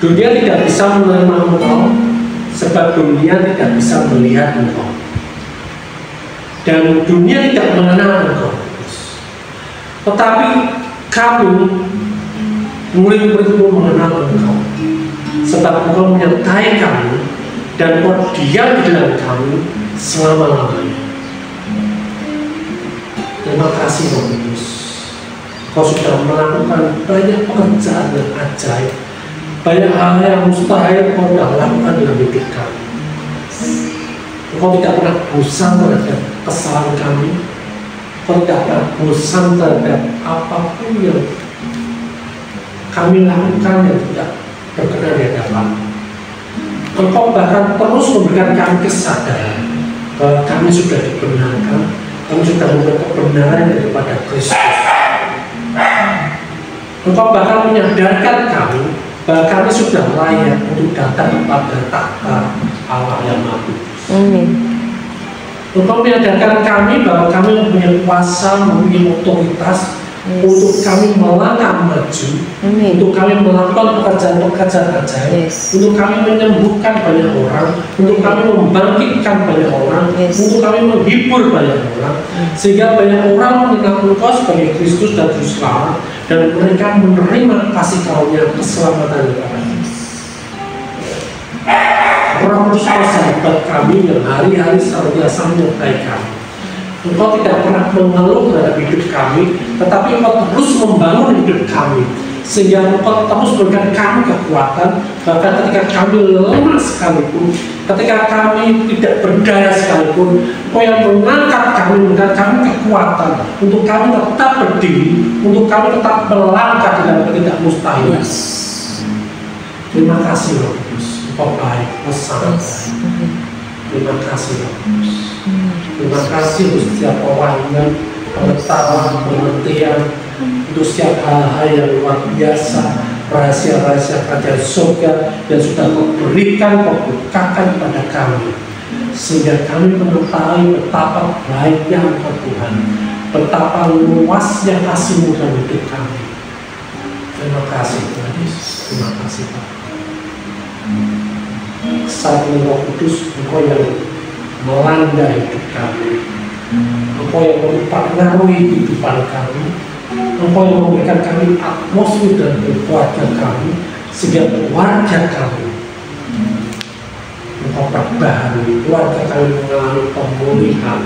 Dunia tidak bisa menerima engkau, sebab dunia tidak bisa melihat engkau, dan dunia tidak mengenal engkau. Tetapi kami, murid-muridmu, mengenal engkau, sebab engkau menyertai kami dan engkau diam di dalam kami selama-lamanya. Terima kasih Roh Kudus, kau sudah melakukan banyak pekerjaan yang ajaib, banyak hal yang mustahil kau sudah lakukan dalam hidup kami. Kau tidak pernah bosan terhadap kesalahan kami, kau tidak pernah bosan terhadap apapun yang kami lakukan yang tidak berkenan di hadapan. Engkau bahkan terus memberikan kami kesadaran bahwa kami sudah dibenarkan, kami sudah memiliki kebenaran daripada Kristus. Engkau bahkan menyadarkan kami bahwa kami sudah layak untuk datang kepada tahta Allah yang Maha Kudus. Engkau menyadarkan kami bahwa kami mempunyai kuasa, mempunyai otoritas untuk kami melangkah maju, untuk kami melakukan pekerjaan-pekerjaan ajaib, untuk kami menyembuhkan banyak orang, untuk kami membangkitkan banyak orang, untuk kami menghibur banyak orang, sehingga banyak orang mengenal Engkau sebagai Kristus dan Juru Selamat, dan mereka menerima kasih karunia keselamatan daripada Kristus. Roh Kudus, sahabat kami yang hari-hari senantiasa menyertai kami. Engkau tidak pernah mengeluh terhadap hidup kami, tetapi Engkau terus membangun hidup kami, sehingga Engkau terus memberikan kami kekuatan, bahkan ketika kami lemah sekalipun, ketika kami tidak berdaya sekalipun, Engkau yang mengangkat kami, memberikan kami kekuatan untuk kami tetap berdiri, untuk kami tetap melangkah di dalam ketidakmustahilan. Terima kasih Roh Kudus, Engkau baik, Engkau sangat baik. Terima kasih Roh Kudus. Terima kasih untuk setiap pewangian, pengetahuan, pengertian, untuk setiap hal-hal yang luar biasa, rahasia-rahasia kerajaan surga yang sudah Kau berikan, Kau bukakan kepada kami, sehingga kami mengetahui betapa baiknya Engkau Tuhan, betapa luasnya kasih-Mu dalam hidup kami. Terima kasih Tuhan Yesus, terima kasih Pak. Saat ini Roh Kudus, Engkau yang melanda hidup kami, Engkau yang mempengaruhi kehidupan kami, Engkau yang memberikan kami atmosfer dan keluarga kami, sehingga keluarga kami Engkau perbaharui, keluarga kami mengalami pemulihan,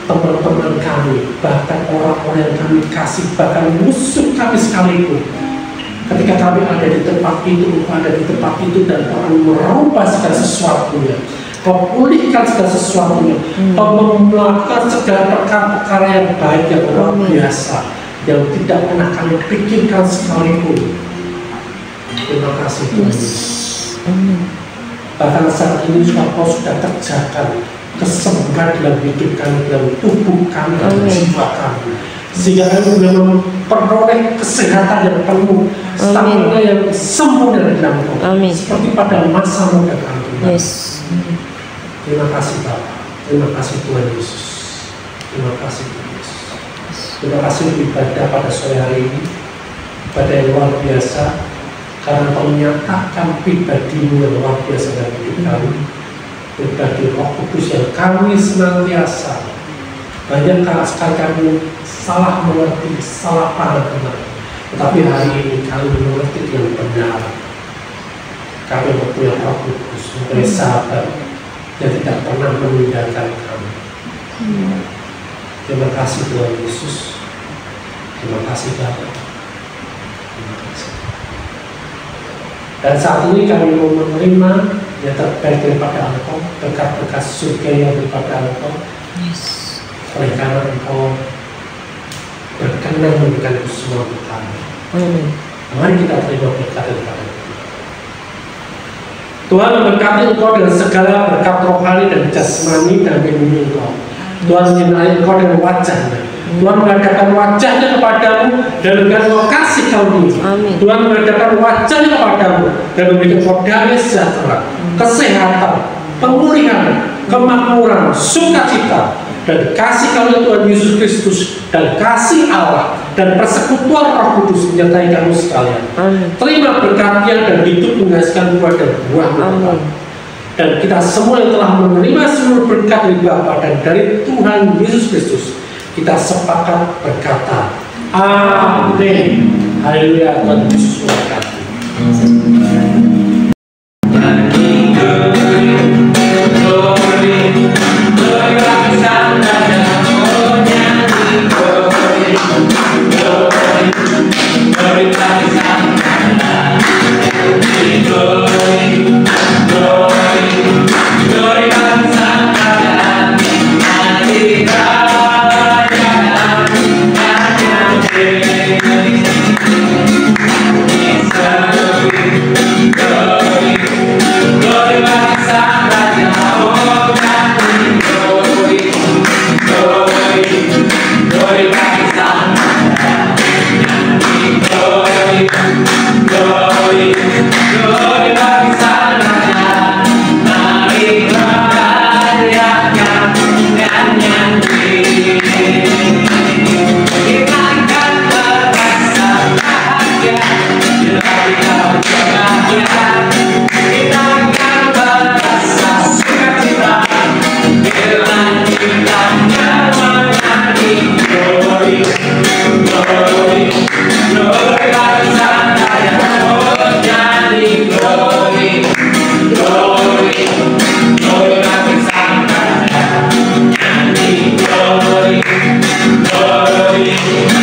teman-teman kami, bahkan orang-orang yang kami kasih, bahkan musuh kami sekalipun, ketika kami ada di tempat itu, Engkau ada di tempat itu, dan Kau merubah segala sesuatunya. Kau pulihkan segala sesuatunya, Kau melakukan segala perkara-perkara yang baik, yang luar biasa, yang tidak pernah kami pikirkan sekalipun. Terima kasih Tuhan Yesus. Bahkan saat ini Kau sudah kerjakan kesembuhan dalam hidup kami, dalam tubuh kami, dalam jiwa kami, sehingga kami boleh memperoleh kesehatan yang penuh, stamina yang sempurna dalam Kau, seperti pada masa muda kami. Terima kasih Bapak, terima kasih Tuhan Yesus, terima kasih Tuhan Yesus. Terima kasih untuk ibadah pada sore hari ini, ibadah yang luar biasa, karena Kau menyatakan pribadi-Mu yang luar biasa dalam hidup kami. Pribadi Roh Kudus yang kami senantiasa banyak sekali kami salah mengerti, salah paham benar. Tetapi hari ini kami mengerti yang benar. Kami mempunyai Roh Kudus, mempunyai sahabat yang tidak pernah meninggalkan kami. Terima kasih Tuhan Yesus. Terima kasih Bapa. Terima kasih. Dan saat ini kami mau menerima yang terbaik daripada Engkau, berkat-berkat surga yang daripada Engkau. Oleh karena Engkau berkenan memberikan itu semua untuk kami. Mari kita terima berkat daripada Engkau. Tuhan memberkati Engkau dengan segala berkat rohani dan jasmani dan melindungi Engkau. Tuhan menyinari Engkau dengan wajah-Nya. Tuhan menghadapkan wajah-Nya kepadamu dan memberikan Engkau kasih karunia. Tuhan menghadapkan wajah-Nya kepadamu dan memberikan Engkau damai sejahtera, kesehatan, pemulihan, kemakmuran, sukacita, dan kasih karunia Tuhan Yesus Kristus dan kasih Allah dan persekutuan Roh Kudus menyertai kamu sekalian. Terima berkat-Nya dan hidup menghasilkan kepada buah-Mu. Dan kita semua yang telah menerima seluruh berkat dari Bapa dan dari Tuhan Yesus Kristus, kita sepakat berkata, amin. Haleluya. Tuhan Yesus memberkati. Glory,